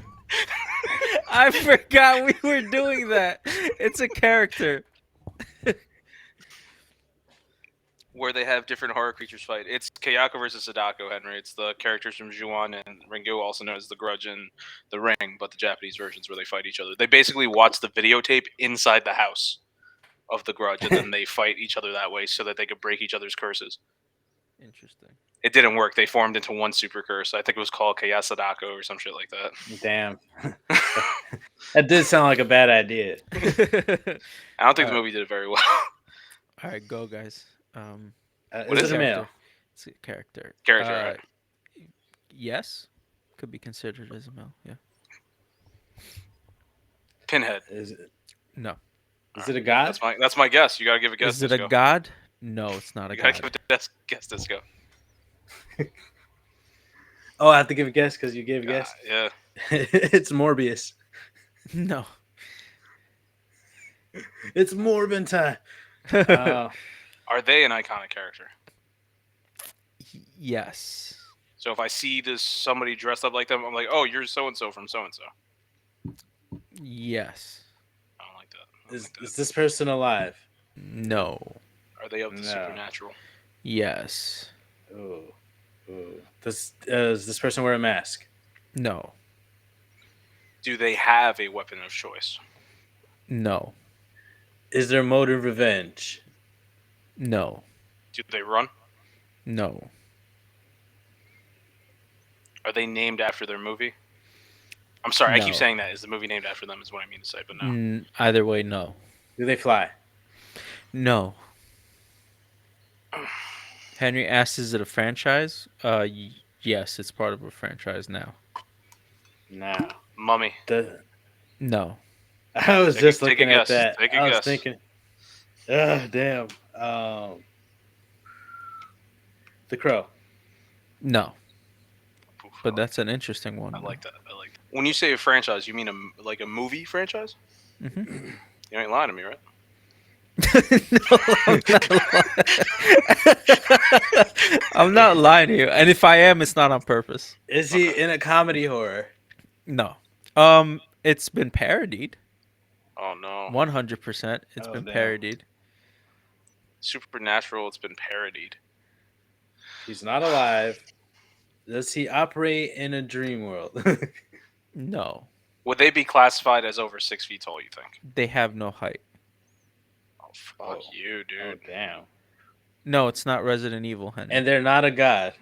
I forgot we were doing that. It's a character. Where they have different horror creatures fight. It's Kayako versus Sadako, Henry. It's the characters from Ju-on and Ringo, also known as The Grudge and The Ring, but the Japanese versions where they fight each other. They basically watch the videotape inside the house of The Grudge, and then they fight each other that way so that they could break each other's curses. Interesting. It didn't work. They formed into one super curse. I think it was called Kayasadako or some shit like that. Damn, that did sound like a bad idea. I don't think the movie did it very well. All right, go guys. What Is is it a it? male? It's a character. Character, right? Yes, could be considered as a male. Yeah. Pinhead. Is it? No. Is it a god? That's my guess. You gotta give a guess. Is it a Disco. god? No, it's not a You gotta god. give a guess, Disco. Oh, I have to give a guess because you gave a guess. Yeah. It's Morbius. No. It's Morbin time. Oh, Are they an iconic character? Yes. So if I see this somebody dressed up like them, I'm like, oh, you're so and so from so and so. Yes. I don't like that. I don't is, like that. is this person alive? No. Are they of the No. supernatural? Yes. Ooh. Does this person wear a mask? No. Do they have a weapon of choice? No. Is their motive revenge? No. Do they run? No. Are they named after their movie? I'm sorry, I keep No. saying that. Is the movie named after them? Is what I mean to say, but no. Either way, no. Do they fly? No. Henry asked, "Is it a franchise?" Yes, it's part of a franchise now. No. Mummy. No. I was Take just a looking at guess. that. Take a I was guess. thinking. Damn. The Crow. No. But that's an interesting one. I like that. I like that. When you say a franchise, you mean like a movie franchise? Mm-hmm. You ain't lying to me, right? No, I'm not lying. I'm not lying to you. And if I am, it's not on purpose. Is he in a comedy horror? No. It's been parodied. Oh no. 100%. It's Oh, been damn. parodied. Supernatural. It's been parodied. He's not alive. Does he operate in a dream world? No, Would they be classified as over 6 feet tall? You think? they have no height. Oh fuck Oh, you, oh dude. damn! No, it's not Resident Evil, Henry. And they're not a god.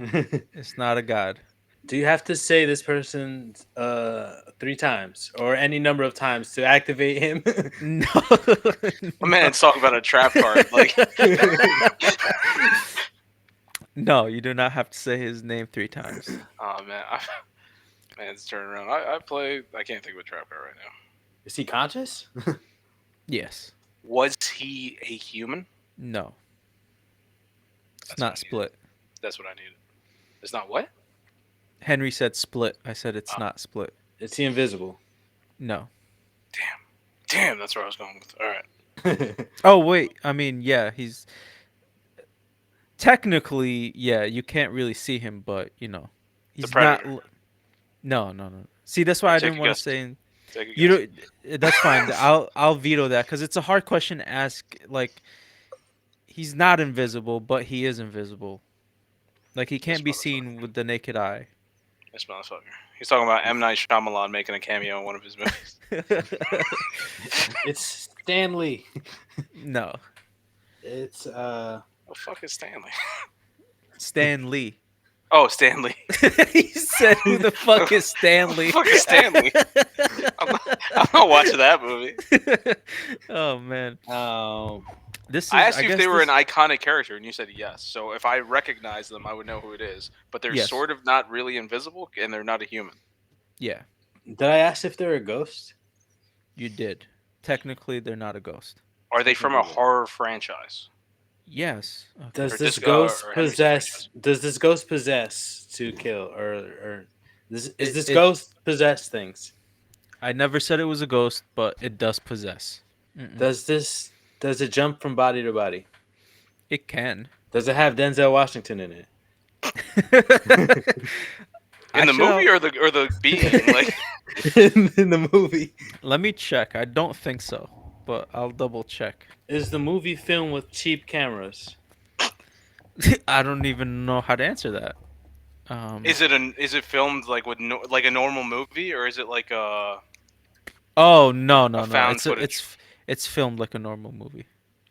It's not a god. Do you have to say this person 3 times or any number of times to activate him? No, My no. man's talking about a trap card. Like, No, you do not have to say his name 3 times. oh man, man's turning around. I play. I can't think of a trap card right now. Is he conscious? Yes. Was he a human? No. It's That's what I not needed. split. That's what I needed. It's not what? Henry said split. I said it's Oh. not split. Is he invisible? No. Damn, that's where I was going with. All right. Oh wait. I mean, yeah, he's technically, yeah, you can't really see him, but The he's not. predator. No, no, no. See, that's why I Take didn't a want to guess. say. Take a You guess. know, that's fine. I'll veto that because it's a hard question to ask. Like, he's not invisible, but he is invisible. Like, he This can't be motherfucker. seen with the naked eye. This motherfucker. He's talking about M. Night Shyamalan making a cameo in one of his movies. It's Stanley. No, It's The fuck is Stanley? Stan Lee. Oh, Stanley. He said, "Who the fuck is Stanley?" Fuck is Stanley? I'm not watching that movie. Oh man, this is. I asked you if guess they were this- an iconic character, and you said yes. So if I recognize them, I would know who it is. But they're Yes. sort of not really invisible, and they're not a human. Yeah, Did I ask if they're a ghost? you did. Technically, they're not a ghost. Are they from a horror franchise? Yes. Okay. Does Or this Disco- ghost or Henry's possess? franchise. Does this ghost possess to kill, or is this It- ghost possess things? I never said it was a ghost, but it does possess. Mm-mm. Does it jump from body to body? It can. Does it have Denzel Washington in it? In the movie or the being? Like, in the movie? Let me check. I don't think so, but I'll double check. Is the movie filmed with cheap cameras? I don't even know how to answer that. is it filmed like with like a normal movie, or is it like a? Oh no. found It's footage. it's filmed like a normal movie.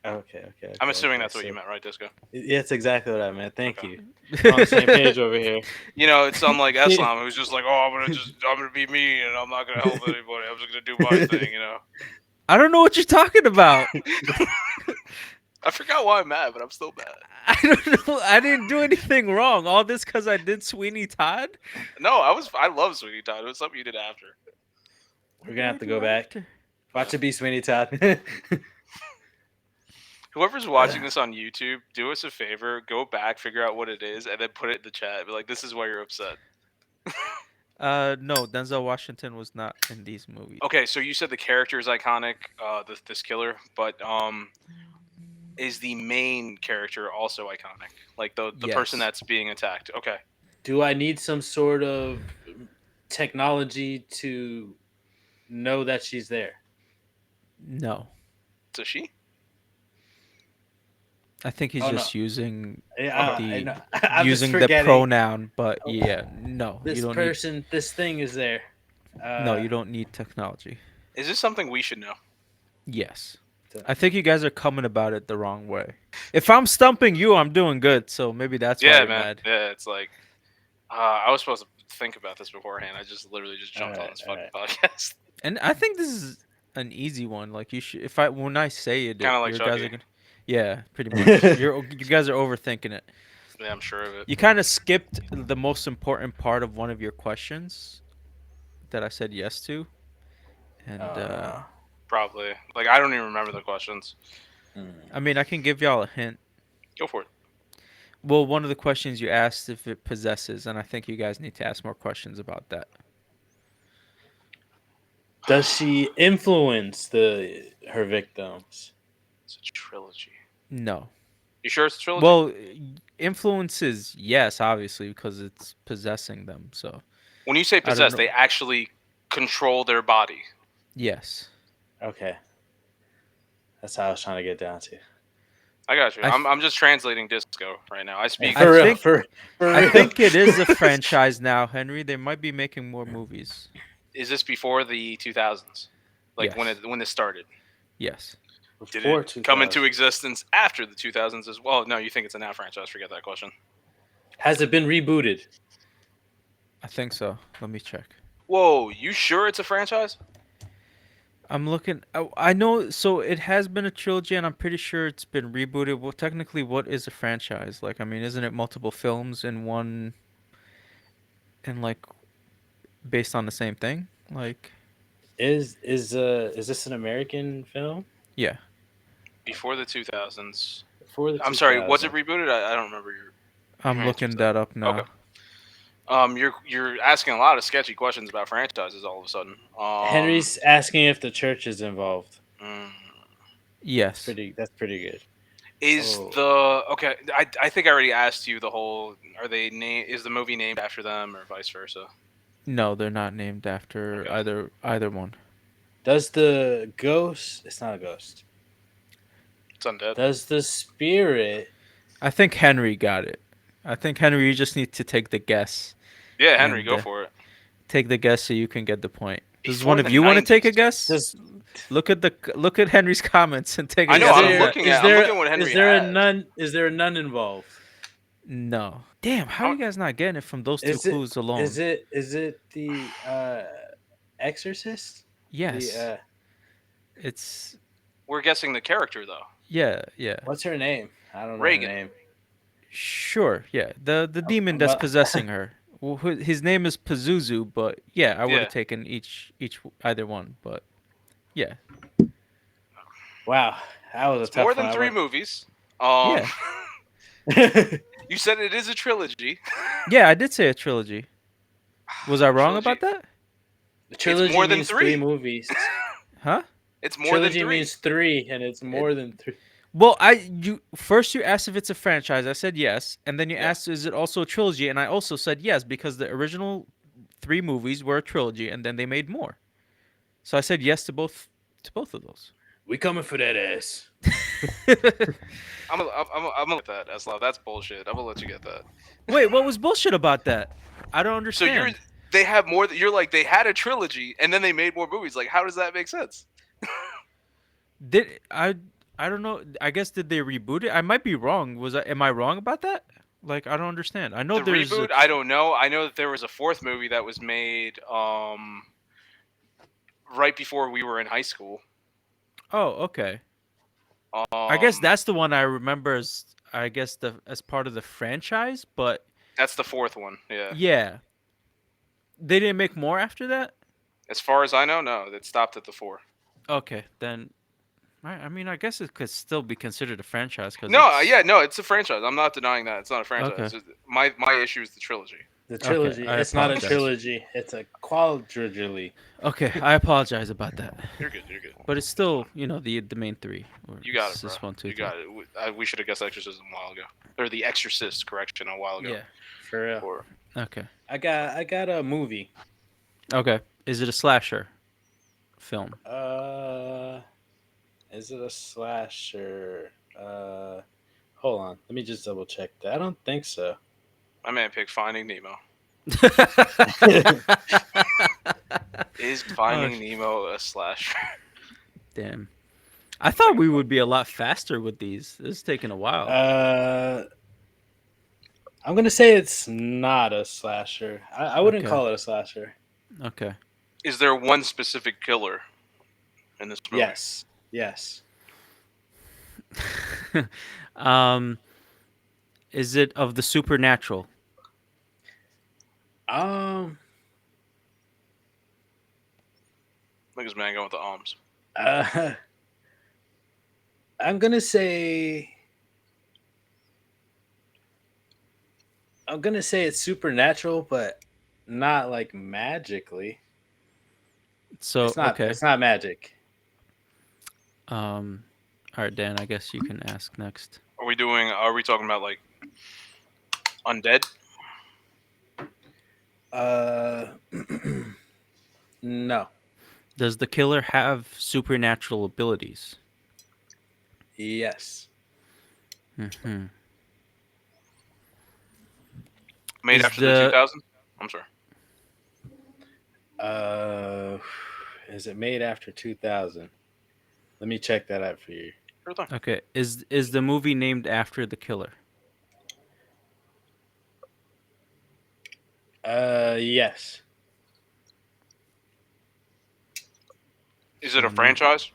Okay. I'm assuming that's what you meant, right, Disco? Yeah, it's exactly what I meant. Thank Okay. you. We're on the same page over here. You know, it's unlike Eslam, who's just like, oh, I'm gonna be me, and I'm not gonna help anybody. I'm just gonna do my thing, you know. I don't know what you're talking about. I forgot why I'm mad, but I'm still mad. I don't know. I didn't do anything wrong. All this because I did Sweeney Todd. No, I love Sweeney Todd. It was something you did after. We're gonna have to go back. Watch it be Sweeney Todd. Whoever's watching this on YouTube, do us a favor, go back, figure out what it is, and then put it in the chat. Be like, this is why you're upset. No, Denzel Washington was not in these movies. Okay, so you said the character is iconic, this killer, but is the main character also iconic? Like the person Yes. that's being attacked. Okay. Do I need some sort of technology to know that she's there? No, So she? I think he's Oh, just using Yeah, the- I know. I'm using just the forgetting. pronoun, but yeah, no, This you don't person, this thing is there. need. No, you don't need technology. Is this something we should know? Yes. I think you guys are coming about it the wrong way. If I'm stumping you, I'm doing good. So maybe that's why Yeah, you're man. mad. Yeah, it's like I was supposed to think about this beforehand. I just literally just jumped on Alright, this fucking podcast. And I think this is an easy one. Like you should, when I say it, Kinda like you guys Chucky. are gonna. Yeah, pretty much. You guys are overthinking it. Yeah, I'm sure of it. You kind of skipped the most important part of one of your questions that I said yes to, and Probably. Like I don't even remember the questions. I mean I can give y'all a hint. Go for it. Well, one of the questions you asked if it possesses, and I think you guys need to ask more questions about that. Does she influence her victims? It's a trilogy. No. You sure it's a trilogy? Well, influences, yes, obviously, because it's possessing them. So, when you say don't possess, know. they actually control their body. yes. Okay. That's how I was trying to get down to. I got you. I th- I'm just translating disco right now. I speak. I For real, think for I real. think it is a franchise now, Henry. They might be making more movies. Is this before the 2000s? Like Yes. when this started? Yes. Did it Before come into 2000. existence after the 2000s as well? No, you think it's a now franchise? Forget that question. Has it been rebooted? I think so. Let me check. Whoa, you sure it's a franchise? I'm looking. I know. So it has been a trilogy, and I'm pretty sure it's been rebooted. Well, technically, what is a franchise? Like, I mean, isn't it multiple films in one, and like based on the same thing? Like, Is this an American film? yeah. Before the 2000s. Before the I'm sorry, was it 2000? rebooted? I don't remember your I'm answer to looking that. that up Okay. now. You're asking a lot of sketchy questions about franchises all of a sudden. Henry's asking if the church is involved. Mm, Yes. That's pretty good. is Oh, the okay? I think I already asked you the whole. Are they name? Is the movie named after them or vice versa? No, they're not named after Okay. either one. does the ghost? It's not a ghost. It's undead. Does the spirit? I think Henry got it. I think Henry, you just need to take the guess Yeah, Henry, and go for it. take the guess so you can get the point. Does one Before of the you want to take a 90s. guess? Does Look at Henry's comments and take a I know. guess I'm on that. looking at. I'm looking at what is Henry there a has. nun? Is there a nun involved? No. Damn, how are How, you guys not getting it from those two Is it clues alone? is it the Exorcist? The Yes. It's we're guessing the character though. yeah, yeah. what's her name? I don't know her Reagan. name. Sure, yeah. The demon that's Well, possessing her. Well, his name is Pazuzu, but yeah, I would have Yeah. taken each either one, but yeah. wow, that was a It's more tough one. than I three went. movies. Yeah. You said it is a trilogy. Yeah, I did say a trilogy. Was I wrong Trilogy. about that? The It's trilogy more than means three three. movies. Huh? It's more than Trilogy three. means three, and it's It, more than three. well, you asked if it's a franchise. I said yes, and then you Yeah. asked is it also a trilogy, and I also said yes because the original three movies were a trilogy, and then they made more. So I said yes to both of those. We coming for that ass. I'm gonna let that, Eslam. That's bullshit. I'm gonna let you get that. Wait, what was bullshit about that? I don't So you're understand. they have more. You're like they had a trilogy and then they made more movies. Like how does that make sense? Did I don't know. I guess did they reboot it? I might be wrong. Am I wrong about that? Like I don't understand. I know The there's a reboot, I don't know. I know that there was a fourth movie that was made right before we were in high school. Oh, okay. I guess Um, that's the one I remember as I guess the as part of the franchise, but that's the fourth one. Yeah. yeah. They didn't make more after that? As far as I know, no, it stopped at the four. Okay, then I mean, I guess it could still be considered a franchise cuz No, it's yeah, no, it's a franchise. I'm not denying that it's not a okay. franchise. My issue is the trilogy. The Okay, trilogy. I It's not a apologize. trilogy. It's a quadrilogy. Okay, I apologize about that. You're good. You're good. But it's It's fine. still, the main three. Or You got it's it, bro. just one, two, You three. got it. We should have guessed Exorcism a while ago, or The Exorcist, correction, a while ago. Yeah. For real. Or Okay. I got a movie. Okay. Is it a slasher film? Uh, is it a slasher? Hold on. Let me just double check that. I don't think so. my man picked Finding Nemo. Is Oh, Finding Nemo a slasher? damn. I thought we would be a lot faster with these. This is taking a while. Uh, I'm gonna say it's not a slasher. I wouldn't Okay. call it a slasher. Okay. Is there one specific killer in this movie? Yes. Yes. um, is it of the supernatural? Um. Look at this man going with the arms. Uh, I'm gonna say. I'm gonna say it's supernatural, but not like magically. So It's not. okay. It's not magic. All right, Dan. I guess you can ask next. Are we talking about like undead? Uh. No. Does the killer have supernatural abilities? Yes. Hmm. Made Is after the the 2000s? I'm sorry. Uh, is it made after 2000? Let me check that out for you. Sure thing. okay? Is the movie named after the killer? Yes. Is it So a franchise?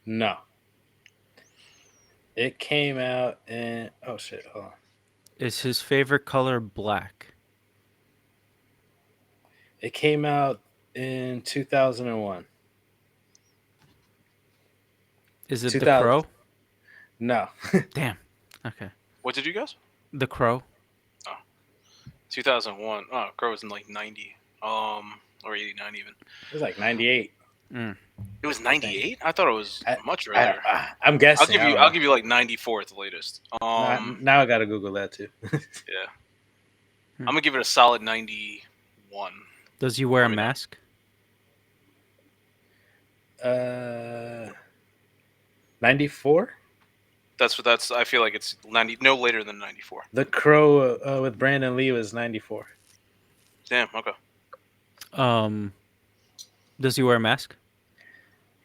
No. It came out in. Oh shit! Hold on. is his favorite color black? It came out in 2001. Is it The 2000. Crow? No. Damn. Okay. What did you guess? The Crow. Oh, 2001. Oh, Crow was in like 90. Or 89 even. It was like 98, Mm. It was I think. 98? I thought it was I, much earlier. I'm guessing. I don't I'll know. give you like 94 at the latest. Now I gotta Google that too. Yeah. Hmm. I'm gonna give it a solid 91. Does he wear a Let me know. mask? 94. That's I feel like it's 90 no later than 94. The Crow with Brandon Lee was 94. Damn, okay. Um. Does he wear a mask?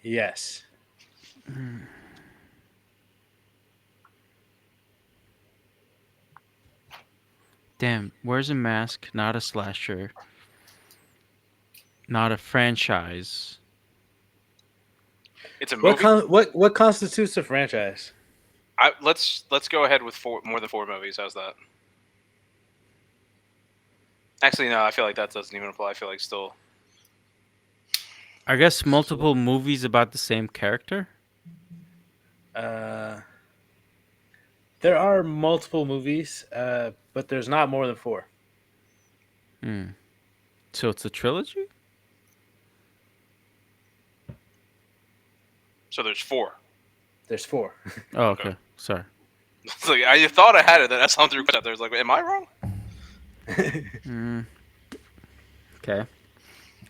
Yes. Damn. Wears a mask. Not a slasher. Not a franchise. It's a movie. What constitutes a franchise? Let's go ahead with more than four movies. How's that? Actually, no. I feel like that doesn't even apply. I feel like still. I guess multiple movies about the same character. Uh, there are multiple movies, but there's not more than four. Hmm. So it's a trilogy. So there's four. There's four. Oh, Okay. okay. Sorry. It's like I thought I had it. That sounds through out there. It's like, am I wrong? Mm. Okay.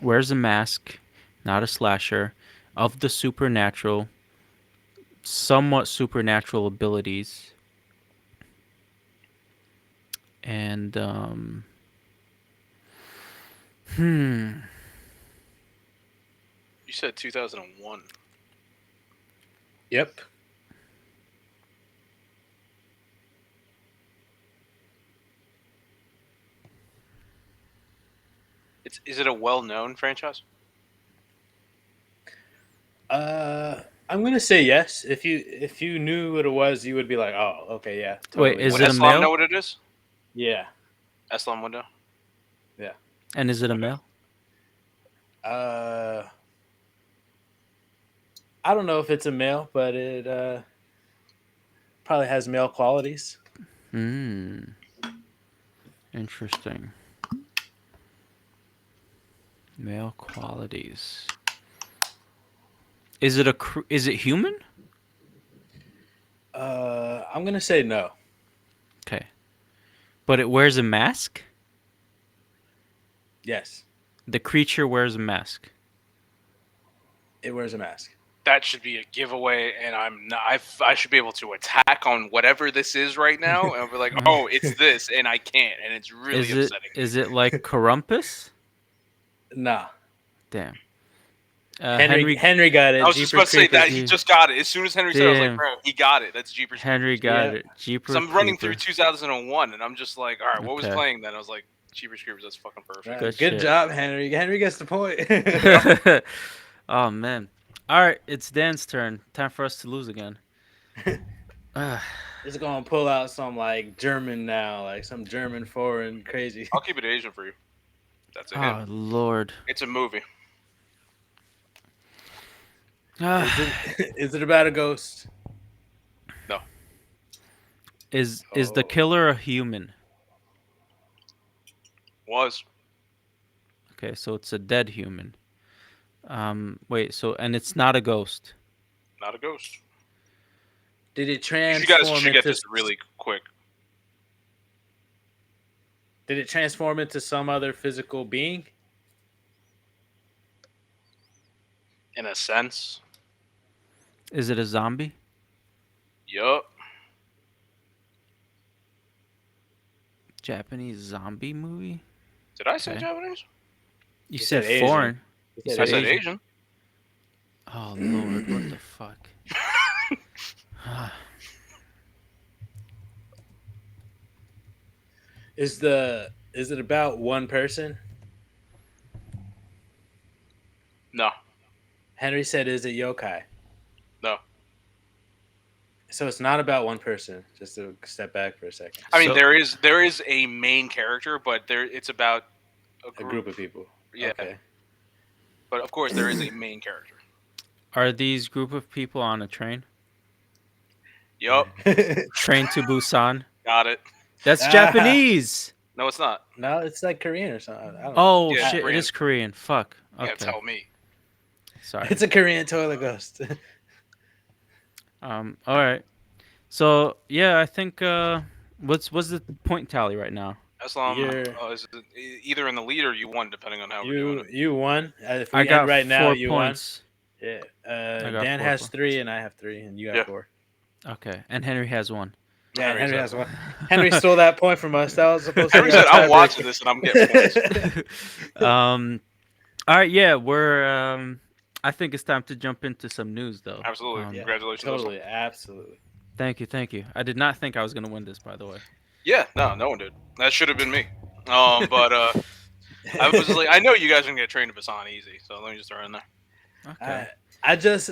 Wears a mask. Not a slasher. Of the supernatural. Somewhat supernatural abilities. And Hmm. You said 2001. Yep. Is it a well-known franchise? I'm gonna say yes. If you knew what it was, you would be like, oh, okay, yeah, Wait, totally is Would it a yes. Eslam male? know what it is? Yeah, Eslam would know. yeah. And is it a Okay. male? Uh, I don't know if it's a male, but it probably has male qualities. Hmm. Interesting. Male qualities. Is it is it human? I'm gonna say no. Okay. But it wears a mask? Yes, The creature wears a mask. it wears a mask. That should be a giveaway, and I'm not. I should be able to attack on whatever this is right now, and be like, oh, it's this, and I can't, and it's really upsetting me. Is it like Corumpus? Nah, Damn. Henry Henry Henry got I it. was just about Jeepers to say that Creepers. he Gee. just got it. As soon as Henry said it, I was like, Damn. bro, he got it. That's Jeepers Henry Creepers. got Yeah. it. Jeeper So I'm running through creeper. 2001, and I'm just like, all right, what was Okay. playing then? I was like, Jeepers Creepers. That's fucking perfect. Good Good shit. job, Henry. Henry gets the point. Yep. Oh man. All right, it's Dan's turn. Time for us to lose again. Ah, Just gonna pull out some like German now, like some German foreign crazy. I'll keep it Asian for you. That's a hint. oh Lord. It's a movie. Is Ah, it is it about a ghost? No, is the Oh. killer a human? was Okay, so it's a dead human. Wait, so and it's not a ghost. not a ghost. Did it You guys transform should get into this really quick. Did it transform into some other physical being? In a sense. Is it a zombie? Yup. Japanese zombie movie. Did I say Okay. Japanese? You You said said Asian. foreign. You You said I said said Asian. Asian. Asian. Oh Lord, what the fuck? Is it about one person? No, Henry said, "Is it yokai?" no. So it's not about one person. Just to step back for a second. I mean, So there is a main character, but it's about a A group. group of people. Yeah, Okay. but of course there is a main character. are these group of people on a train? Yup, Train to Busan. got it. That's Ah, Japanese. No, it's not. no, it's like Korean or something. I don't know. Oh Yeah, it's Ah, shit, it Korean. is Korean. Fuck. Yeah, Okay. tell me. Sorry. it's a Korean toilet ghost. All right. So yeah, I think what's the point tally right now? Islam You're is either in the lead or you won, depending on how we're doing it. you won. If I we end got right now, four you won. points. Yeah. I got Dan four has points. 3 and I have 3 and you got Yeah, 4. Okay, and Henry has one. Yeah, and Henry Henry said. has 1. Henry stole that point from us. That was supposed to Henry be our said, "I'm watching tiebreaker. this and I'm getting points." um. All right. Yeah, we're I think it's time to jump into some news, though. Absolutely. Yeah, Congratulations, Islam. totally, absolutely. Thank you, thank you. I did not think I was gonna win this, by the way. Yeah, no one did. That should have been me. But I was like, I know you guys are gonna get trained to Basan easy, so let me just throw it in there. Okay. I just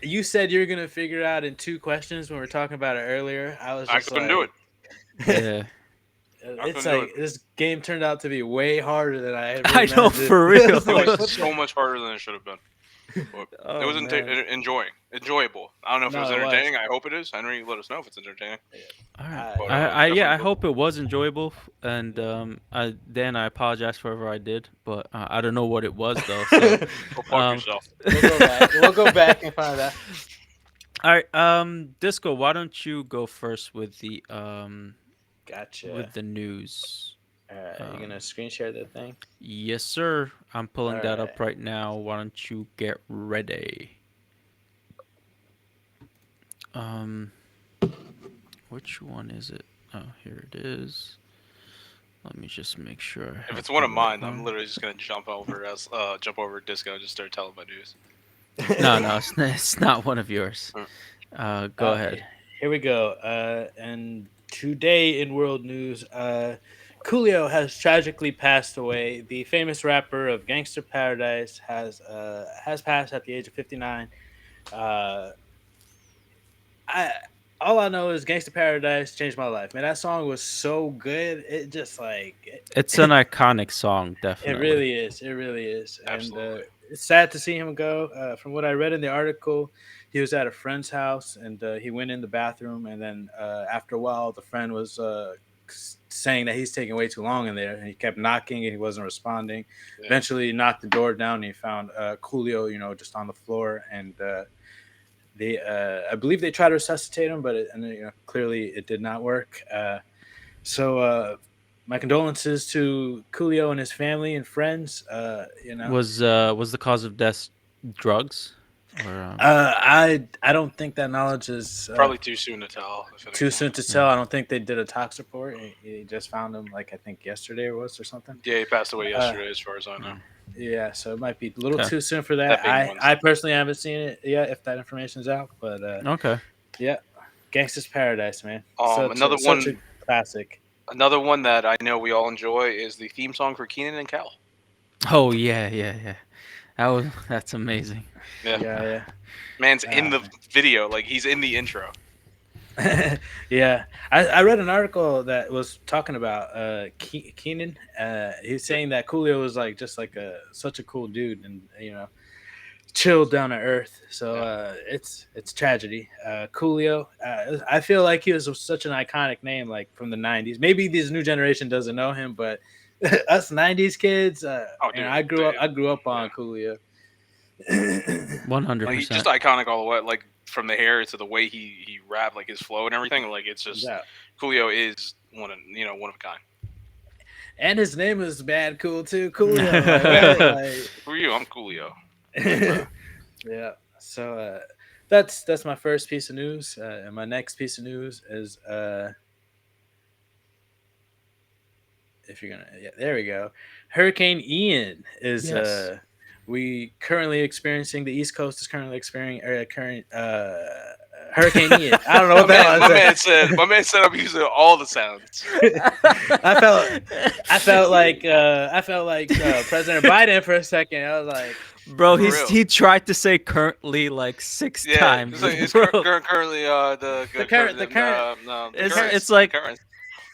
you said you were gonna figure it out in 2 questions when we were talking about it earlier. I was I just couldn't do it. like, Yeah. I it's couldn't do like it. this game turned out to be way harder than I ever I know imagined. for real. It's It like, was what so the- much harder than it should have been. But it Oh was man, enjoyable. I don't know if it was no, it was. entertaining. I hope it is. Henry, let us know if it's entertaining. All right. But I yeah, definitely I enjoyable. hope it was enjoyable, and Dan, I apologize for whatever I did, but I don't know what it was though. So, Go fuck um, yourself. We'll go back. We'll go back and find out. all right, Disco, why don't you go first Gotcha. with the news? All right, you gonna Um, screen share that thing? yes, sir. I'm All pulling that right. up right now. Why don't you get ready? Um, which one is it? Oh, here it is. Let me just make sure I If have it's one the of right mine, I'm one. literally just gonna jump over Disco and just start telling my news. No, no, it's not one of yours. Mm. Go ahead. Here we go. And today in world news, Coolio has tragically passed away. The famous rapper of Gangster Paradise has passed at the age of 59. Uh, I all I know is Gangsta Paradise changed my life. Man, that song was so good. It just like It's an iconic song, it definitely. really is. It really is. And Absolutely. it's sad to see him go. From what I read in the article, he was at a friend's house and he went in the bathroom. And then after a while, the friend was saying that he's taking way too long in there. And he kept knocking and he wasn't responding. Yeah. Eventually, he knocked the door down and he found Coolio, just on the floor. And they, I believe they tried to resuscitate him, but clearly it did not work. So my condolences to Coolio and his family and friends. Was the cause of death drugs? Or I don't think that knowledge is Probably too soon to tell. If too anything. soon to tell. I don't think they did a tox report. He just found him like I think yesterday or something. Yeah, he passed away Uh, yesterday, as far as I know. yeah, so it might be a little Okay. too soon for that. That being I Wednesday. I personally haven't seen it yet. If that information's out, but Okay. yeah, Gangsta's Paradise, man. Another Such a one. classic. Another one that I know we all enjoy is the theme song for Keenan and Kel. Oh yeah, yeah, yeah. That's amazing. Yeah, Yeah, man's yeah. in the video, like he's in the intro. Yeah, I read an article that was talking about Keenan. He's saying that Coolio was like just like such a cool dude, and chilled down to earth. So it's tragedy. Coolio. I feel like he was such an iconic name, like from the '90s. Maybe this new generation doesn't know him, but us '90s kids, Dude, I grew up on Coolio. 100%. Like he's just iconic all the way, like from the hair to the way he rapped, like his flow and everything. Like it's just Yeah. Coolio is one of a kind. And his name is bad cool too. Coolio. Like, For you, I'm Coolio. yeah. So that's my first piece of news. And my next piece of news is if you're gonna, yeah, there we go. Hurricane Ian is Yes. we currently experiencing, the East Coast is currently experiencing current Hurricane Ian. I don't know what the hell My I man said I'm using all the sounds. said. I felt I felt like President Biden for a second. I was like, Bro, For real. he tried to say currently like six Yeah, times, it's like it's bro. currently the current the current current no the the It's current. it's currents the like currents.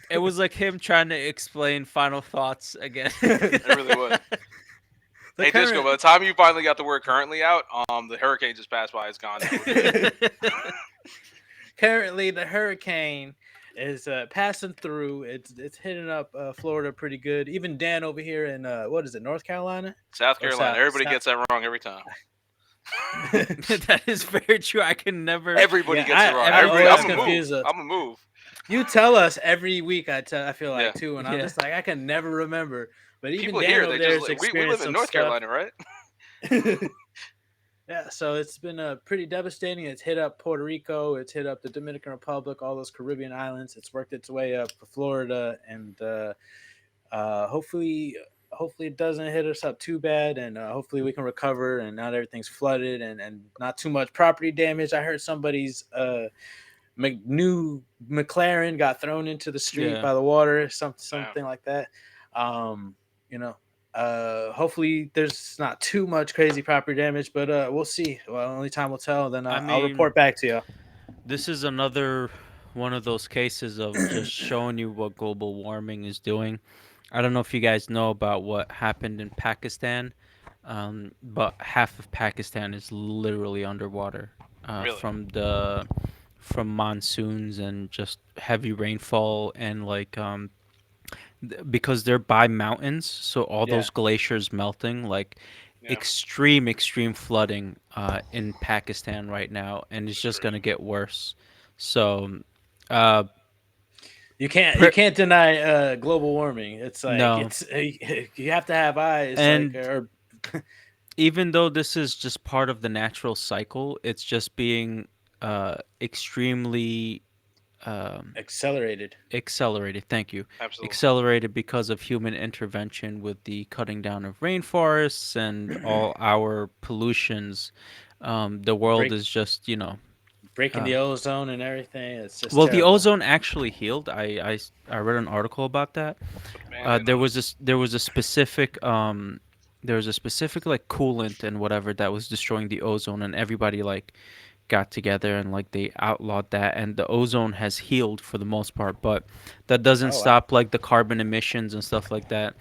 it was like him trying to explain final thoughts again. It really was. The Hey Disco, current by the time you finally got the word currently out, the hurricane just passed by. It's gone now. We're good. currently the hurricane is passing through. It's hitting up Florida pretty good. Even Dan over here in what is it, North Carolina South or Carolina. Everybody South? gets that wrong every time. That is very true. I can never. Everybody Yeah, gets it wrong. I Everybody, always I'm gonna move. confuse us. I'm gonna move. You tell us every week. I feel Yeah. like too, and I'm Yeah. just like I can never remember. But even People Dan here, over they there just has we live experienced in some North stuff. Carolina, right? Yeah, so it's been pretty devastating. It's hit up Puerto Rico, it's hit up the Dominican Republic, all those Caribbean islands. It's worked its way up to Florida, and hopefully it doesn't hit us up too bad, and hopefully we can recover and not everything's flooded and not too much property damage. I heard somebody's new McLaren got thrown into the street Yeah. by the water, Yeah. something like that. Um, you know, hopefully there's not too much crazy property damage, but we'll see. Well, only time will tell. Then I I'll mean, report back to you. this is another one of those cases of just showing you what global warming is doing. I don't know if you guys know about what happened in Pakistan, but half of Pakistan is literally underwater Really? from monsoons and just heavy rainfall and like because they're by mountains, so all Yeah. those glaciers melting, like Yeah. extreme flooding in Pakistan right now, and it's That's just crazy. gonna get worse. So, uh, You pre- can't deny global warming. It's like no, it's you have to have eyes like and or even though this is just part of the natural cycle, it's just being extremely um, accelerated. accelerated. Thank you. Absolutely. Accelerated because of human intervention with the cutting down of rainforests and all our pollutions. The world Break is just, breaking uh, the ozone and everything. It's just well, the terrible. ozone actually healed. I read an article about that. Put a band-aid There on it. was there was a specific there was a specific like coolant and whatever that was destroying the ozone, and everybody like got together and like they outlawed that, and the ozone has healed for the most part, but that doesn't Oh wow. stop like the carbon emissions and stuff like that.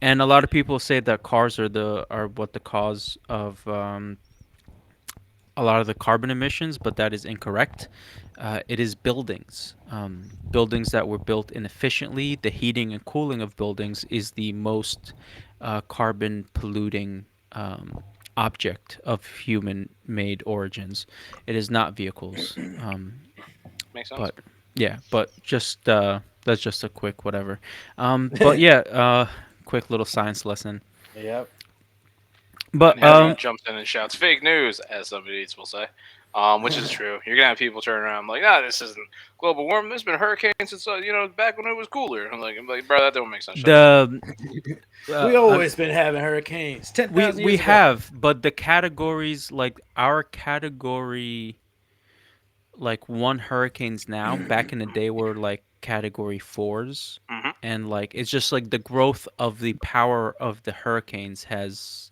And a lot of people say that cars are what the cause of a lot of the carbon emissions, but that is incorrect. It is buildings. Buildings that were built inefficiently. The heating and cooling of buildings is the most carbon polluting object of human made origins. It is not vehicles. Makes sense. But yeah, but just that's just a quick whatever. But yeah, quick little science lesson. Yep. But And Henry jumps in and shouts "fake news," as some idiots will say, which is true. You're gonna have people turn around like, "Nah, this isn't global warming. There's been hurricanes since back when it was cooler." I'm like, bro, that don't make sense. Shut up. the We I'm always been having hurricanes. we 10,000 we years ago. have, but the categories like our category like one hurricanes now back in the day were like category fours, Hmm. and like it's just like the growth of the power of the hurricanes has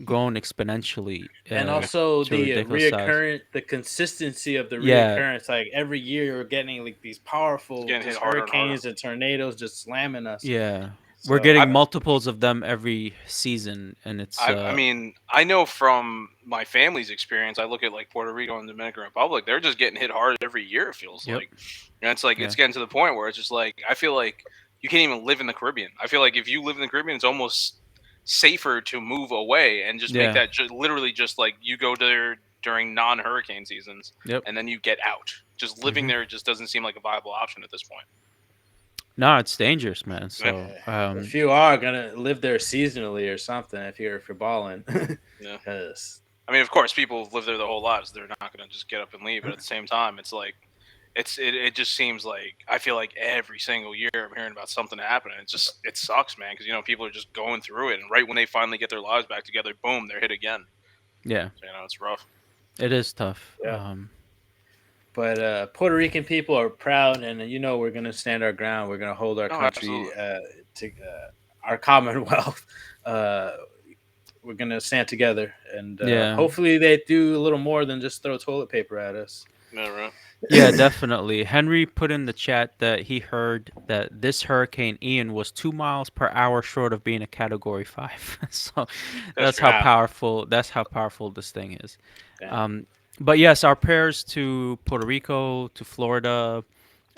grown exponentially And also to a the ridiculous size. the consistency of the Yeah, reoccurrence. Like every year, you're getting like these It's powerful getting hit just harder and harder. hurricanes and tornadoes just slamming us. yeah. We're So getting I multiples of them every season, and it's I mean, I know from my family's experience. I look at like Puerto Rico and the Dominican Republic; they're just getting hit hard every year. It feels yep, like, and it's like yeah, it's getting to the point where it's just like I feel like you can't even live in the Caribbean. I feel like if you live in the Caribbean, it's almost safer to move away and just make yeah, that literally just like you go there during non-hurricane seasons yep. and then you get out. Just living Hmm. there just doesn't seem like a viable option at this point. No, it's dangerous, man. Yeah, So, if you are gonna live there seasonally or something, if you're balling, yeah. because I mean, of course, people live there their whole lives. They're not going to just get up and leave. But at the same time, it's like it just seems like I feel like every single year I'm hearing about something happening. It sucks, man, because people are just going through it, and right when they finally get their lives back together, boom, they're hit again. Yeah, So it's rough. it is tough. Yeah. But Puerto Rican people are proud, and we're gonna stand our ground. We're gonna hold our Oh, country absolutely. to our Commonwealth. Uh, we're gonna stand together, and Yeah. hopefully they do a little more than just throw toilet paper at us. Yeah, right. Yeah, definitely. Henry put in the chat that he heard that this Hurricane Ian was 2 miles per hour short of being a Category 5. So That's that's how crazy. Wow, powerful. That's how powerful this thing is. damn. Um, but yes, our prayers to Puerto Rico, to Florida.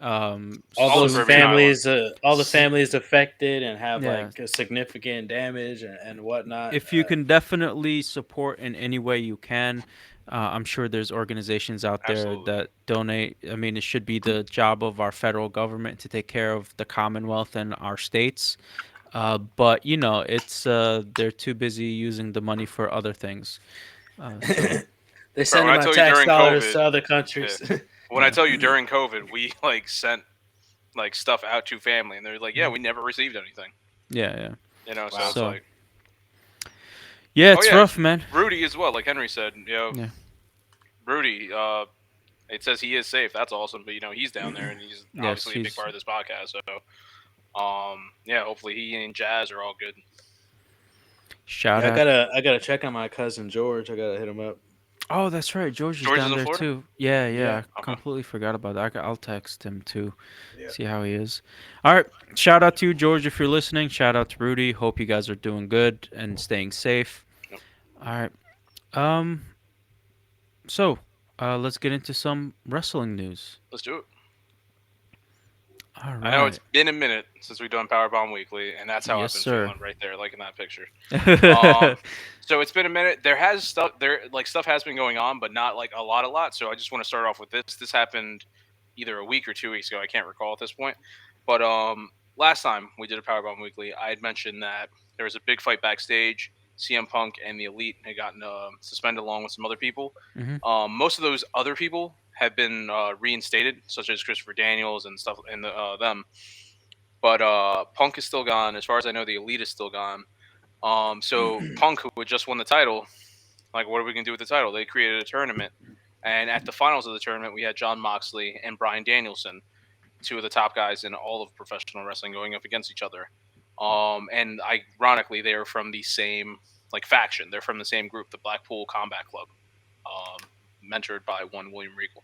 All All the those Soon Caribbean to islands. families, all the families affected and have yeah. like significant damage and whatnot. If you can definitely support in any way you can, I'm sure there's organizations out there Absolutely. that donate. I mean, it should be the job of our federal government to take care of the Commonwealth and our states. But it's they're too busy using the money for other things. So They're Bro, when sending I my tell you tax during dollars COVID, to other yeah. countries. When I yeah, tell you during COVID, we like sent like stuff out to family, and they're like, "Yeah, mhm, we never received anything." yeah, yeah. So Wow. it's So like, yeah, oh it's yeah, rough, man. Rudy as well. Like Henry said, Yeah, Rudy. It says he is safe. That's awesome. But he's down there, and he's yes, obviously a big he's part of this podcast. So, yeah, hopefully he and Jazz are all good. shout Yeah, I out. gotta I gotta check on my cousin George. I gotta hit him up. Oh, that's right. George is George is down in there Florida. too. Yeah, Yeah. yeah. I Okay. completely forgot about that. I'll text him too. Yeah. See how he is. All right. Shout out to you, George, if you're listening. Shout out to Rudy. Hope you guys are doing good and staying safe. Yep. All right. Um. So, let's get into some wrestling news. Let's do it. All I know it's right. been a minute since we've done Powerbomb Weekly, and that's how I've Yes, been sir. feeling right there, like in that picture. Um, so it's been a minute. Stuff has been going on, but not like a lot. So I just want to start off with this. This happened either a week or 2 weeks ago. I can't recall at this point. But last time we did a Powerbomb Weekly, I had mentioned that there was a big fight backstage. CM Punk and the Elite had gotten suspended along with some other people. hmm Most of those other people have been reinstated, such as Christopher Daniels and stuff, and them. But Punk is still gone. As far as I know, the Elite is still gone. So Punk, who had just won the title, like, what are we gonna do with the title? They created a tournament, and at the finals of the tournament, we had John Moxley and Bryan Danielson, two of the top guys in all of professional wrestling, going up against each other. And ironically, they are from the same like faction. They're from the same group, the Blackpool Combat Club, um, mentored by one William Regal.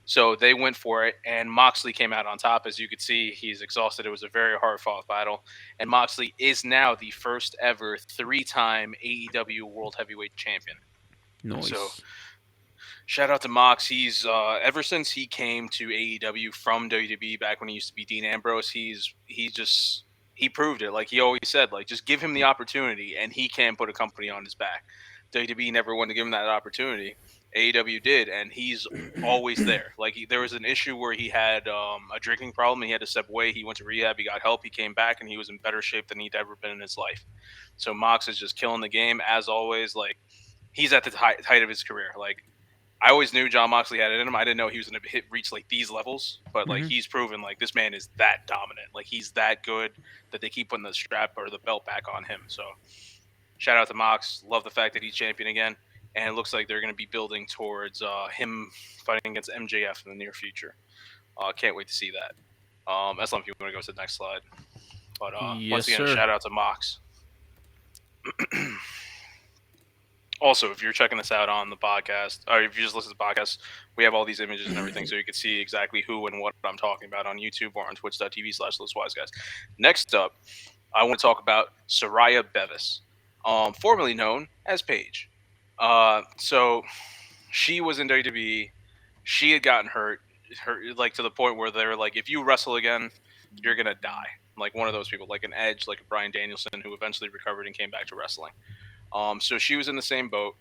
So they went for it, and Moxley came out on top. As you could see, he's exhausted. It was a very hard fought battle, and Moxley is now the first ever three-time AEW World Heavyweight Champion. So Noise. shout out to Mox. He's ever since he came to AEW from WWE back when he used to be Dean Ambrose. He proved it. Like he always said, like just give him the opportunity, and he can put a company on his back. WWE never wanted to give him that opportunity. AEW did, and he's always there. Like there was an issue where he had a drinking problem. And he had to step away. He went to rehab. He got help. He came back, and he was in better shape than he'd ever been in his life. So Mox is just killing the game as always. Like he's at the height of his career. Like I always knew John Moxley had it in him. I didn't know he was going to reach like these levels, but like hmm he's proven like this man is that dominant. Like he's that good that they keep putting the strap or the belt back on him. So shout out to Mox. Love the fact that he's champion again, and it looks like they're going to be building towards him fighting against MJF in the near future. Can't wait to see that. Eslam, if you want to go to the next slide. But Yes, once again, sir. shout out to Mox. Also, if you're checking this out on the podcast, or if you just listen to the podcast, we have all these images and everything, so you can see exactly who and what I'm talking about on YouTube or on twitch.tv/ListWise Guys. Next up, I want to talk about Soraya Bevis, formerly known as Paige. So she was in WWE. She had gotten hurt like to the point where they were like, if you wrestle again, you're gonna die. Like one of those people, like an Edge, like a Bryan Danielson, who eventually recovered and came back to wrestling. So she was in the same boat,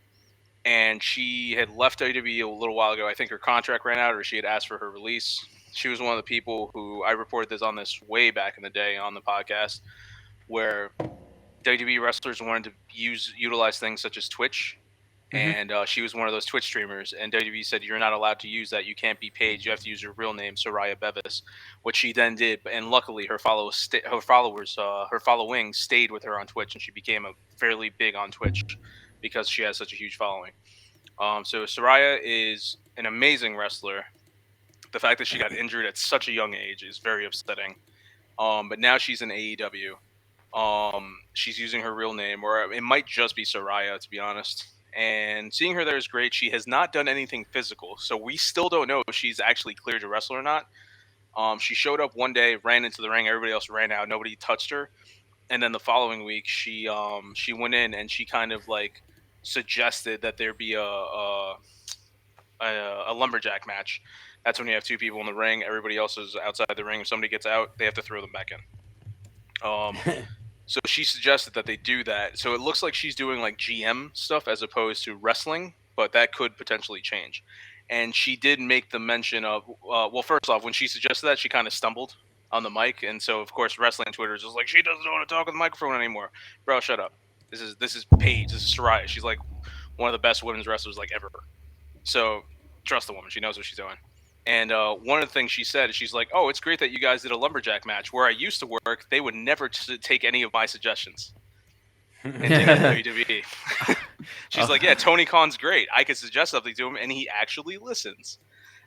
and she had left WWE a little while ago. I think her contract ran out, or she had asked for her release. She was one of the people who I reported this on this way back in the day on the podcast, where WWE wrestlers wanted to utilize things such as Twitch Hmm. and she was one of those Twitch streamers. And WWE said you're not allowed to use that. You can't be paid. You have to use your real name, Soraya Bevis, which she then did. And luckily, her following stayed with her on Twitch, and she became a fairly big on Twitch because she has such a huge following. So Soraya is an amazing wrestler. The fact that she got injured at such a young age is very upsetting. But now she's in AEW. She's using her real name, or it might just be Soraya, to be honest. And seeing her there is great. She has not done anything physical, so we still don't know if she's actually cleared to wrestle or not. She showed up one day, ran into the ring, everybody else ran out, nobody touched her, and then the following week, she went in and she kind of like suggested that there be a lumberjack match. That's when you have two people in the ring, everybody else is outside the ring. If somebody gets out, they have to throw them back in. So she suggested that they do that. So it looks like she's doing like GM stuff as opposed to wrestling, but that could potentially change. And she did make the mention of, well, first off, when she suggested that, she kind of stumbled on the mic, and so of course wrestling Twitter is just like she doesn't want to talk on the microphone anymore. Bro, shut up. This is Paige. This is Soraya. She's like one of the best women's wrestlers like ever. So trust the woman. She knows what she's doing. And one of the things she said is she's like, "Oh, it's great that you guys did a lumberjack match. Where I used to work, they would never take any of my suggestions and take it to WWE." She's like, "Yeah, Tony Khan's great. I could suggest something to him, and he actually listens."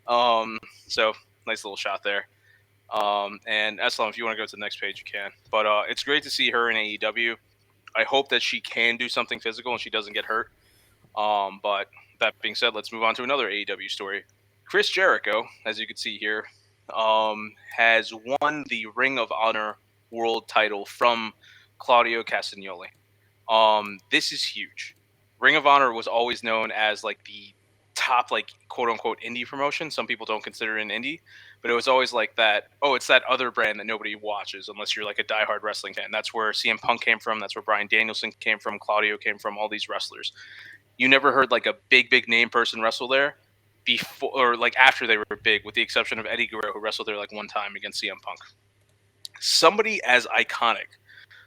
Um, so nice little shot there. And Eslam, if you want to go to the next page, you can. But it's great to see her in AEW. I hope that she can do something physical and she doesn't get hurt. But that being said, let's move on to another AEW story. Chris Jericho, as you can see here, has won the Ring of Honor World Title from Claudio Castagnoli. This is huge. Ring of Honor was always known as like the top, like quote unquote indie promotion. Some people don't consider it an indie, but it was always like that. Oh, it's that other brand that nobody watches unless you're like a diehard wrestling fan. That's where CM Punk came from. That's where Bryan Danielson came from. Claudio came from. All these wrestlers. You never heard like a big name person wrestle there before or like after they were big, with the exception of Eddie Guerrero, who wrestled there like one time against CM Punk. Somebody as iconic,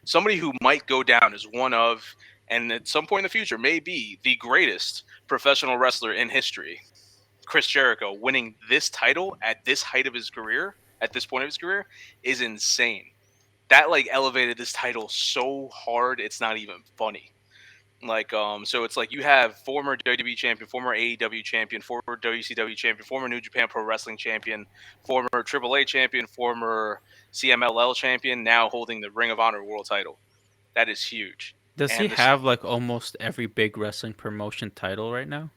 somebody who might go down as one of, and at some point in the future may be the greatest professional wrestler in history, Chris Jericho, winning this title at this height of his career, at this point of his career, is insane. That like elevated this title so hard, it's not even funny. Like, so it's like you have former WWE champion, former AEW champion, former WCW champion, former New Japan Pro Wrestling champion, former AAA champion, former CMLL champion, now holding the Ring of Honor World Title. That is huge. Does he And this, have like almost every big wrestling promotion title right now?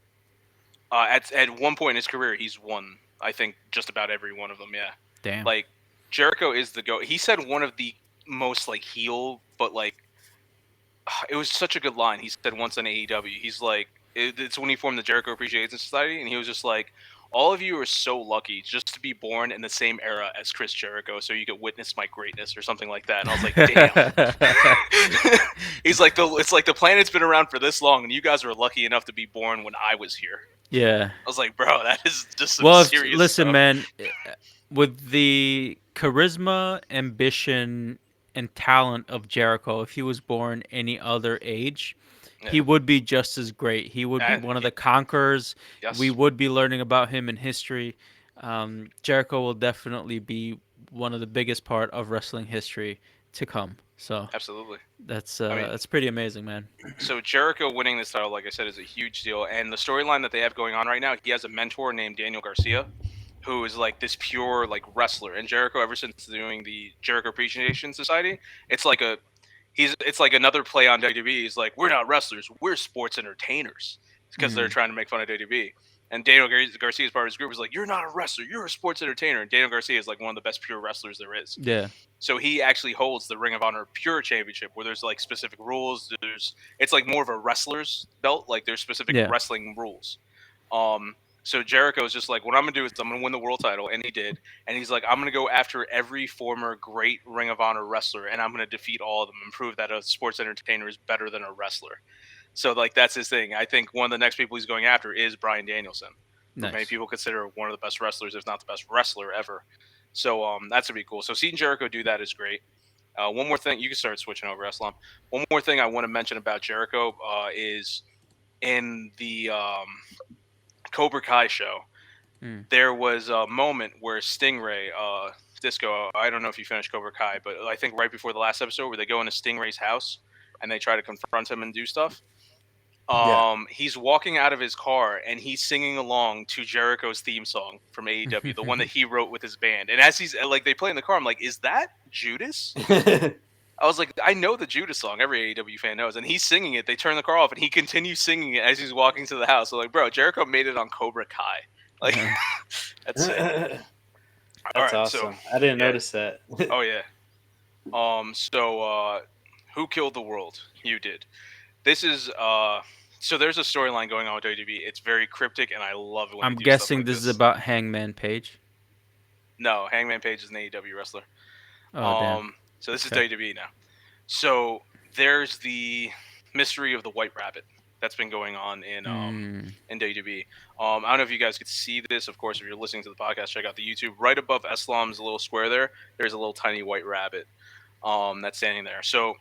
at one point in his career, he's won, I think, just about every one of them. Yeah, Damn. like Jericho is the go. He said one of the most like heel, but like it was such a good line. He said once on AEW, he's like, it's when he formed the Jericho Appreciation Society, and he was just like, all of you are so lucky just to be born in the same era as Chris Jericho, so you could witness my greatness or something like that. And I was like, damn. He's like, it's like the planet's been around for this long, and you guys were lucky enough to be born when I was here. Yeah. I was like, bro, that is just some Well, serious listen, stuff. man, with the charisma, ambition, and talent of Jericho, if he was born any other age, he Yeah. would be just as great. He would be one of the conquerors. We Yes, would be learning about him in history. Jericho will definitely be one of the biggest part of wrestling history to come. So absolutely. that's I mean, that's pretty amazing, man. so Jericho winning this title, like I said, is a huge deal. And the storyline that they have going on right now, he has a mentor named Daniel Garcia, who is like this pure like wrestler. And Jericho, ever since doing the Jericho Appreciation Society, it's like a it's like another play on WWE. He's like, we're not wrestlers, we're sports entertainers, because they're Mm, trying to make fun of WWE. And Daniel Garcia's part of his group was like, you're not a wrestler, you're a sports entertainer. And Daniel Garcia is like one of the best pure wrestlers there is. yeah, So he actually holds the Ring of Honor Pure Championship, where there's like specific rules. It's like more of a wrestler's belt. Like there's specific yeah, wrestling rules. So Jericho is just like, what I'm gonna do is I'm gonna win the world title, and he did. And he's like, I'm gonna go after every former great Ring of Honor wrestler, and I'm gonna defeat all of them and prove that a sports entertainer is better than a wrestler. So like that's his thing. I think one of the next people he's going after is Bryan Danielson, who many nice. people consider one of the best wrestlers, if not the best wrestler ever. So that's gonna be cool. So seeing Jericho do that is great. One more thing, you can start switching over, Islam. One more thing I want to mention about Jericho is in the Cobra Kai show, Mm. there was a moment where Stingray, Disco, I don't know if you finished Cobra Kai, but I think right before the last episode where they go into Stingray's house and they try to confront him and do stuff. Yeah. He's walking out of his car and he's singing along to Jericho's theme song from AEW, the one that he wrote with his band. And as he's like, they play in the car, I'm like, is that Judas? I was like, I know the Judas song. Every AEW fan knows. And he's singing it. They turn the car off, and he continues singing it as he's walking to the house. So like, bro, Jericho made it on Cobra Kai. Like, that's sick. All That's right, so awesome. I didn't yeah. notice that. Oh yeah. Who killed the world? You did. This is so there's a storyline going on with WWE. It's very cryptic, and I love it when they I'm do stuff guessing like this is this. about Hangman Page. No, Hangman Page is an AEW wrestler. Oh damn. So this is Okay. WWE now. So there's the mystery of the White Rabbit that's been going on Mm. in WWE. I don't know if you guys could see this. Of course, if you're listening to the podcast, check out the YouTube. Right above Eslam's little square there, there's a little tiny white rabbit that's standing there. So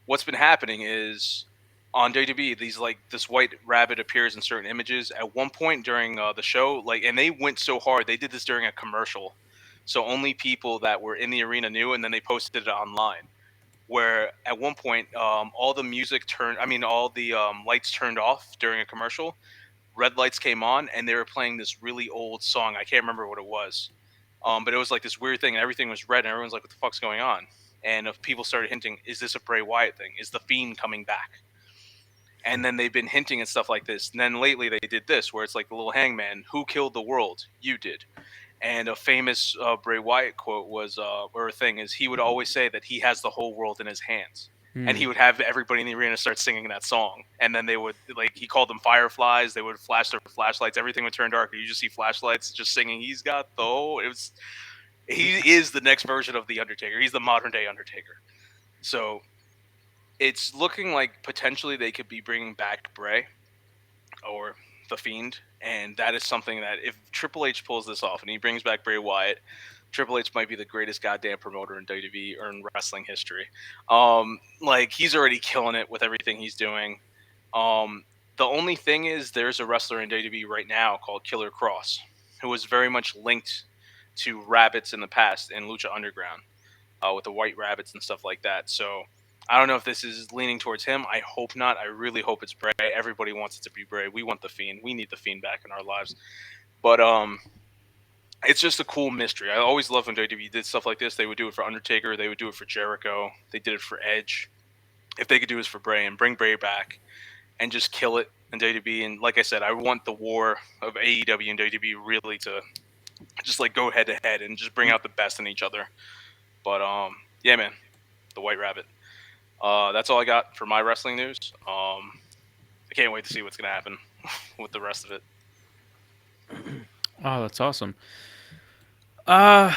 what's been happening is on WWE, these like this white rabbit appears in certain images. At one point during the show, like, and they went so hard, they did this during a commercial. So only people that were in the arena knew, and then they posted it online where at one point all the music turned all the lights turned off during a commercial. Red lights came on and they were playing this really old song. I can't remember what it was, but it was like this weird thing and everything was red and everyone's like, what the fuck's going on? And if people started hinting, is this a Bray Wyatt thing? Is the Fiend coming back? And then they've been hinting at stuff like this, and then lately they did this where it's like the little Hangman, who killed the world? You did. And a famous Bray Wyatt quote was, or a thing is, he would always say that he has the whole world in his hands. And Mm. he would have everybody in the arena start singing that song. And then they would, like, he called them fireflies. They would flash their flashlights. Everything would turn dark. You just see flashlights just singing, he's got the whole. He is the next version of The Undertaker. He's the modern day Undertaker. So it's looking like potentially they could be bringing back Bray or the Fiend, and that is something that if Triple H pulls this off and he brings back Bray Wyatt, Triple H might be the greatest goddamn promoter in WWE or in wrestling history. Like he's already killing it with everything he's doing. The only thing is, there's a wrestler in WWE right now called Killer Cross, who was very much linked to rabbits in the past in Lucha Underground, with the white rabbits and stuff like that. So I don't know if this is leaning towards him. I hope not. I really hope it's Bray. Everybody wants it to be Bray. We want the Fiend. We need the Fiend back in our lives. But it's just a cool mystery. I always loved when WWE did stuff like this. They would do it for Undertaker. They would do it for Jericho. They did it for Edge. If they could do this for Bray and bring Bray back and just kill it in WWE. And like I said, I want the war of AEW and WWE really to just like go head to head and just bring out the best in each other. But yeah, man, the White Rabbit. That's all I got for my wrestling news. I can't wait to see what's gonna happen with the rest of it. Oh, that's awesome. Uh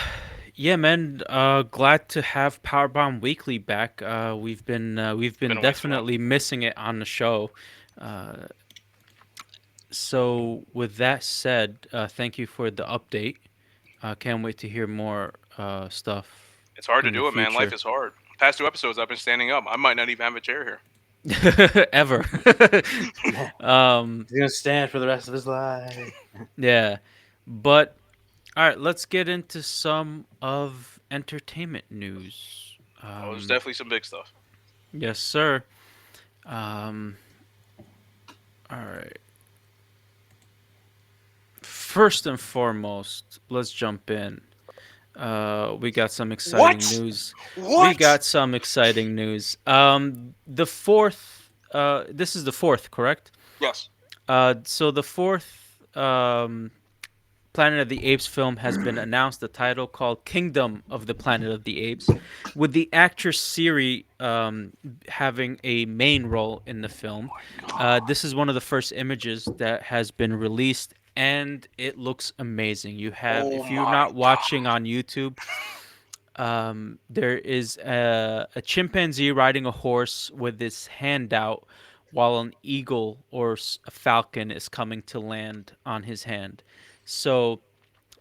yeah, man. Glad to have Powerbomb Weekly back. We've been Been away too long. definitely missing it on the show. Uh, so with that said, thank you for the update. Can't wait to hear more stuff It's hard to in the do it, man. Life future. is hard. Past two episodes, I've been standing up. I might not even have a chair here. Ever. um, He's gonna stand for the rest of his life. yeah, but all right, let's get into some of entertainment news. Oh, there's definitely some big stuff. Yes, sir. Um, all right. First and foremost, let's jump in. We got some exciting What? news. We What? got some exciting news. The fourth. This is the fourth, correct? Yes. So the fourth Planet of the Apes film has been announced. The title called Kingdom of the Planet of the Apes, with the actress Siri having a main role in the film. This is one of the first images that has been released, and it looks amazing. You have, Oh if you're my not god. watching on YouTube, there is a chimpanzee riding a horse with his hand out, while an eagle or a falcon is coming to land on his hand. So,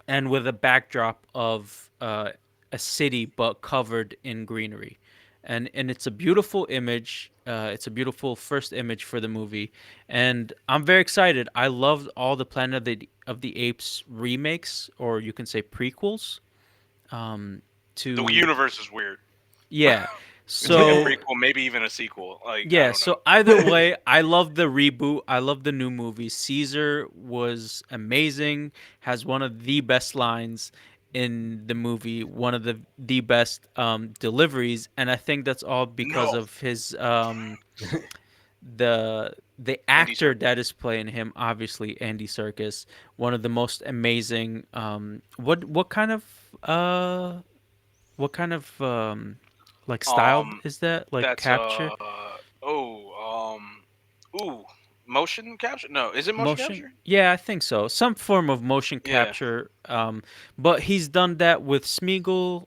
and with a backdrop of a city but covered in greenery. and it's a beautiful image. It's a beautiful first image for the movie, and I'm very excited. I loved all the Planet of the Apes remakes, or you can say prequels. Um, The to universe is weird. Yeah, It's like a so prequel, maybe even a sequel. Like I yeah, don't know. so either way, I love the reboot. I love the new movie. Caesar was amazing. Has one of the best lines in the movie, one of the best deliveries, and I think that's all because No, of his the Andy actor Serkis. that is playing him. Obviously, Andy Serkis, one of the most amazing. What kind of like style Um, is that? Like that's capture? ooh, motion capture. No, is it motion Motion? capture? Yeah, I think so. Some form of motion Yeah, capture. But he's done that with Smeagol.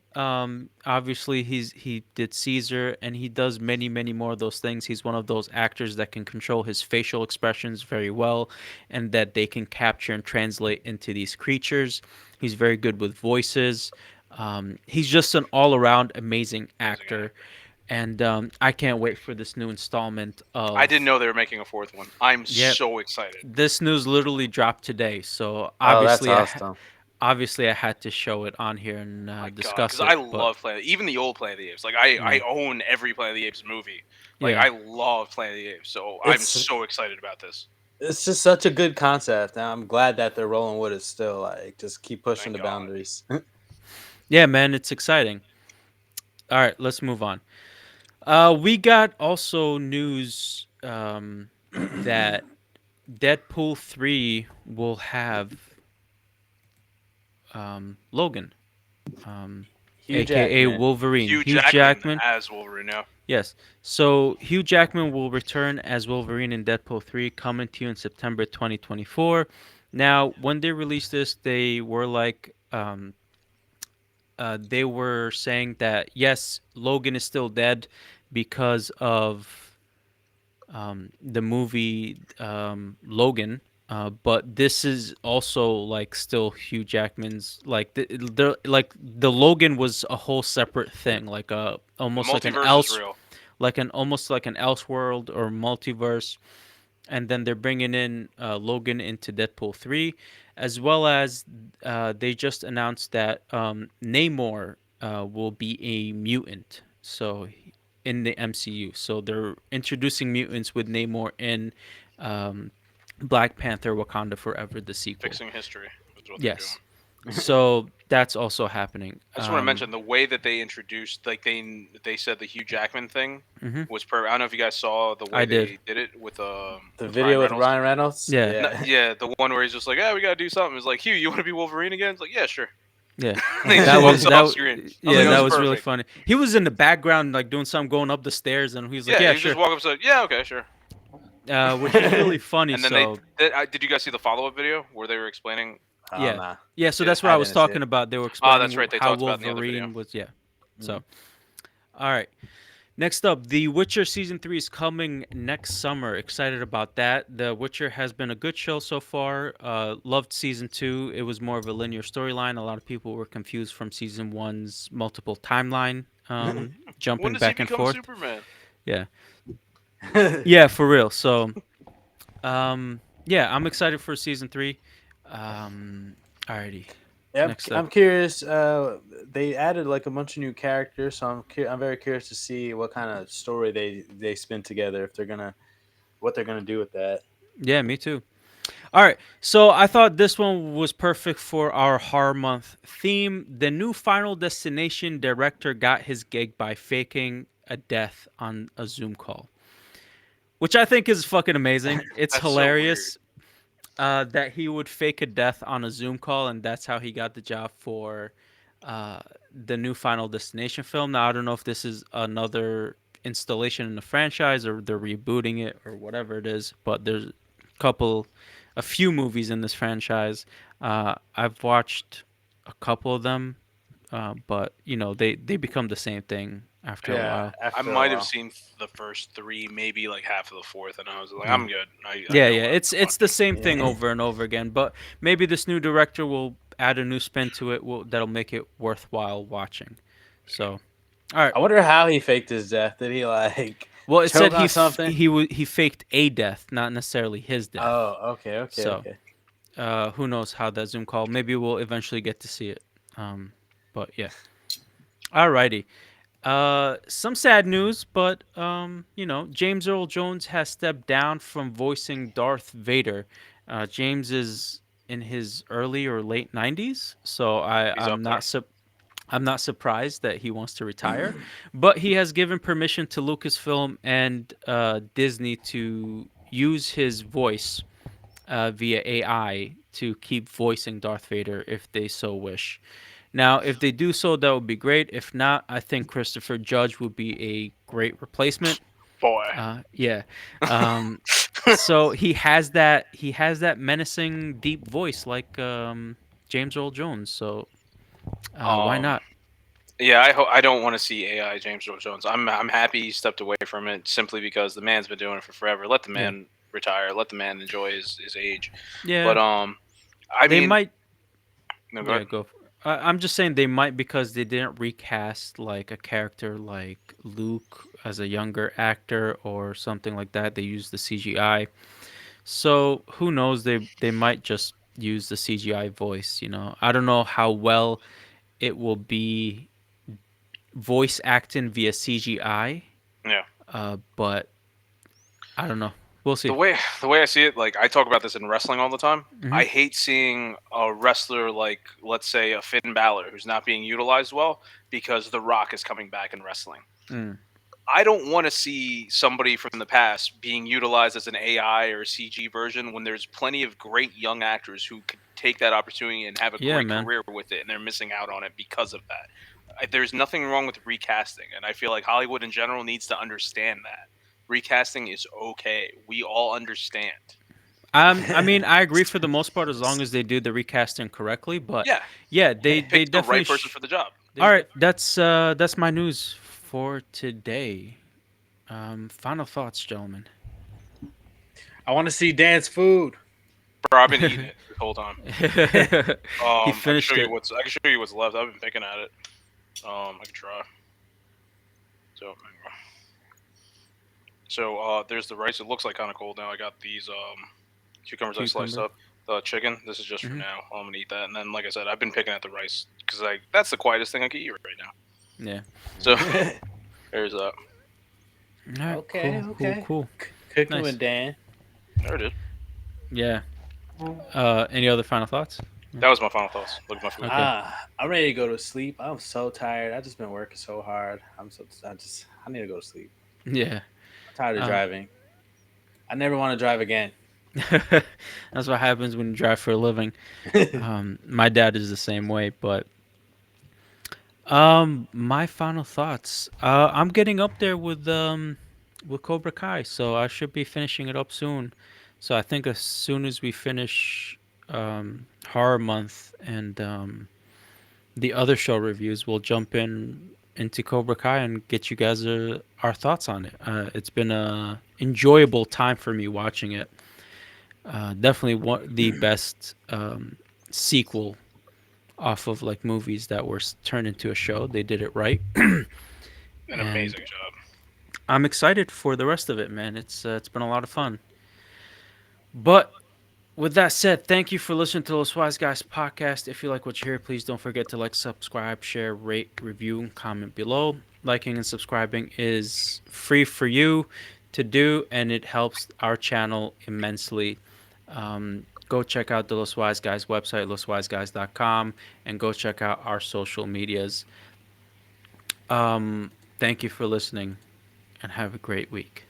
Obviously, he did Caesar, and he does many, many more of those things. He's one of those actors that can control his facial expressions very well, and that they can capture and translate into these creatures. He's very good with voices. He's just an all-around amazing amazing actor, actor. and I can't wait for this new installment I didn't of. know they were making a fourth one. I'm Yep, so excited. this news literally dropped today, so Oh, that's awesome. obviously I had to show it on here and My God, because discuss I it. But love Planet, even the old Planet of the Apes. Like I yeah, own every Planet of the Apes movie. Like yeah, I love Planet of the Apes, so I'm It's so excited about this. it's just such a good concept, and I'm glad that they're rolling with it still. Like, just keep pushing Thank the God. boundaries. yeah, man, it's exciting. All right, let's move on. We got also news that Deadpool 3 will have Logan, um, Hugh aka Jackman. Wolverine, Hugh Hugh Jackman Jackman. as Wolverine now. Yes. So Hugh Jackman will return as Wolverine in Deadpool 3, coming to you in September 2024. Now, when they released this, they were saying that yes, Logan is still dead because of the movie Logan. But this is also like still Hugh Jackman's the Logan was a whole separate thing, like The almost multiverse is real. almost like an Elseworld or multiverse, and then they're bringing in Logan into Deadpool 3, as well as they just announced that Namor will be a mutant. So in the MCU, so they're introducing mutants with Namor in um, Black Panther: Wakanda Forever, the sequel. Fixing history is what they're doing. Yes, so that's also happening. I just want to mention the way that they introduced, like they said the Hugh Jackman thing Mhm. was per. I don't know if you guys saw the I way did. they did it The with Ryan video with Reynolds. Ryan Reynolds. Yeah, Yeah. Yeah, the one where he's just like, "Yeah, we gotta do something." It's like, "Hugh, you want to be Wolverine again?" It's like, "Yeah, sure." yeah. And he That just was walks that. off screen. I was Yeah, like, that "That was was really perfect." funny. He was in the background, like doing something, going up the stairs, and he was like, Yeah, "Yeah, he just sure," walk up and say, "Yeah, okay, sure." which is really funny. And then they So did you guys see the follow up video where they were explaining? Oh yeah, nah, yeah. So Yeah. that's what I I was didn't see talking it. about. They were Oh, that's explaining right. They how talked about it in the other video. Wolverine was. Yeah. Mm. So all right. Next up, The Witcher season 3 is coming next summer. Excited about that. The Witcher has been a good show so far. Loved season 2. It was more of a linear storyline. A lot of people were confused from season 1's multiple timeline When jumping does he back and become forth. Superman? Yeah. Yeah, for real. So, yeah, I'm excited for season 3. Alrighty. Yeah, Next up. I'm curious. They added like a bunch of new characters, so I'm very curious to see what kind of story they spin together. If they're gonna what they're gonna do with that. Yeah, me too. All right, so I thought this one was perfect for our horror month theme. The new Final Destination director got his gig by faking a death on a Zoom call, which I think is fucking amazing. It's That's so weird. hilarious that he would fake a death on a Zoom call, and that's how he got the job for uh, the new Final Destination film. Now, I don't know if this is another installation in the franchise or they're rebooting it or whatever it is, but there's a few movies in this franchise. I've watched a couple of them, but they become the same thing after a Yeah, while. I after a might have while. seen the first three, maybe like half of the fourth, and I was like, Yeah. I'm good. I Yeah, know yeah. what I'm It's the watching. same thing Yeah. over and over again, but maybe this new director will add a new spin to it that'll make it worthwhile watching. So, All right. I wonder how he faked his death. Did he like Well, it said choke on something? he faked a death, not necessarily his death. Oh, okay, okay, So, okay. who knows how that Zoom call? Maybe we'll eventually get to see it. But yeah. Alrighty. Some sad news, but James Earl Jones has stepped down from voicing Darth Vader. James is in his early or late 90s, so He's up there. I'm not surprised that he wants to retire, but he has given permission to Lucasfilm and Disney to use his voice via AI to keep voicing Darth Vader if they so wish. Now, if they do so, that would be great. If not, I think Christopher Judge would be a great replacement. Boy. Yeah. Um, so he has that menacing deep voice like James Earl Jones. So why um, not? yeah, I don't want to see AI James Earl Jones. I'm happy he stepped away from it simply because the man's been doing it for forever. Let the Yeah. man retire. Let the man enjoy his age. Yeah. But I They mean, might. no, go Yeah, ahead. go. I'm just saying they might because they didn't recast like a character like Luke as a younger actor or something like that. They used the CGI. So who knows? They might just use the CGI voice. I don't know how well it will be voice acting via CGI. Yeah. But I don't know. We'll the see. way the way I see it, like I talk about this in wrestling all the time. Hmm. I hate seeing a wrestler like, let's say, a Finn Balor who's not being utilized well because The Rock is coming back in wrestling. Mm. I don't want to see somebody from the past being utilized as an AI or a CG version when there's plenty of great young actors who could take that opportunity and have a Yeah, great man. career with it, and they're missing out on it because of that. There's nothing wrong with recasting, and I feel like Hollywood in general needs to understand that recasting is okay. We all understand. I mean, I agree for the most part as long as they do the recasting correctly. But Yeah, yeah, they pick the definitely. right person for the job. All right, that's my news for today. Final thoughts, gentlemen. I want to see Dan's food. Bro, I've been eating it this whole time. He I can show finished you it. what's left. I've been picking at it. I can try. So, there's the rice. It looks like kind of cold now. I got these cucumbers I sliced Cucumber. up. The chicken. This is just for Hmm. now. I'm gonna eat that, and then, like I said, I've been picking at the rice because that's the quietest thing I can eat right now. Yeah. So there's that. All right. Okay, Cool. Cool. okay. Cool. Cooking Nice. with Dan. There it is. Yeah. Any other final thoughts? That was my final thoughts. Look at my food. Okay. I'm ready to go to sleep. I'm so tired. I just been working so hard. I need to go to sleep. Yeah. I'm tired of Uh, driving. I never want to drive again. That's what happens when you drive for a living. My dad is the same way, but my final thoughts. I'm getting up there with Cobra Kai, so I should be finishing it up soon. So I think as soon as we finish Horror Month and the other show reviews, we'll jump into Cobra Kai and get you guys our thoughts on it. It's been a enjoyable time for me watching it. Definitely the best sequel off of like movies that were turned into a show. They did it right, An and amazing job. I'm excited for the rest of it, man. It's been a lot of fun. But with that said, thank you for listening to the Los Wise Guys podcast. If you like what you hear, please don't forget to like, subscribe, share, rate, review, and comment below. Liking and subscribing is free for you to do, and it helps our channel immensely. Go check out the Los Wise Guys website, loswiseguys.com, and go check out our social medias. Thank you for listening, and have a great week.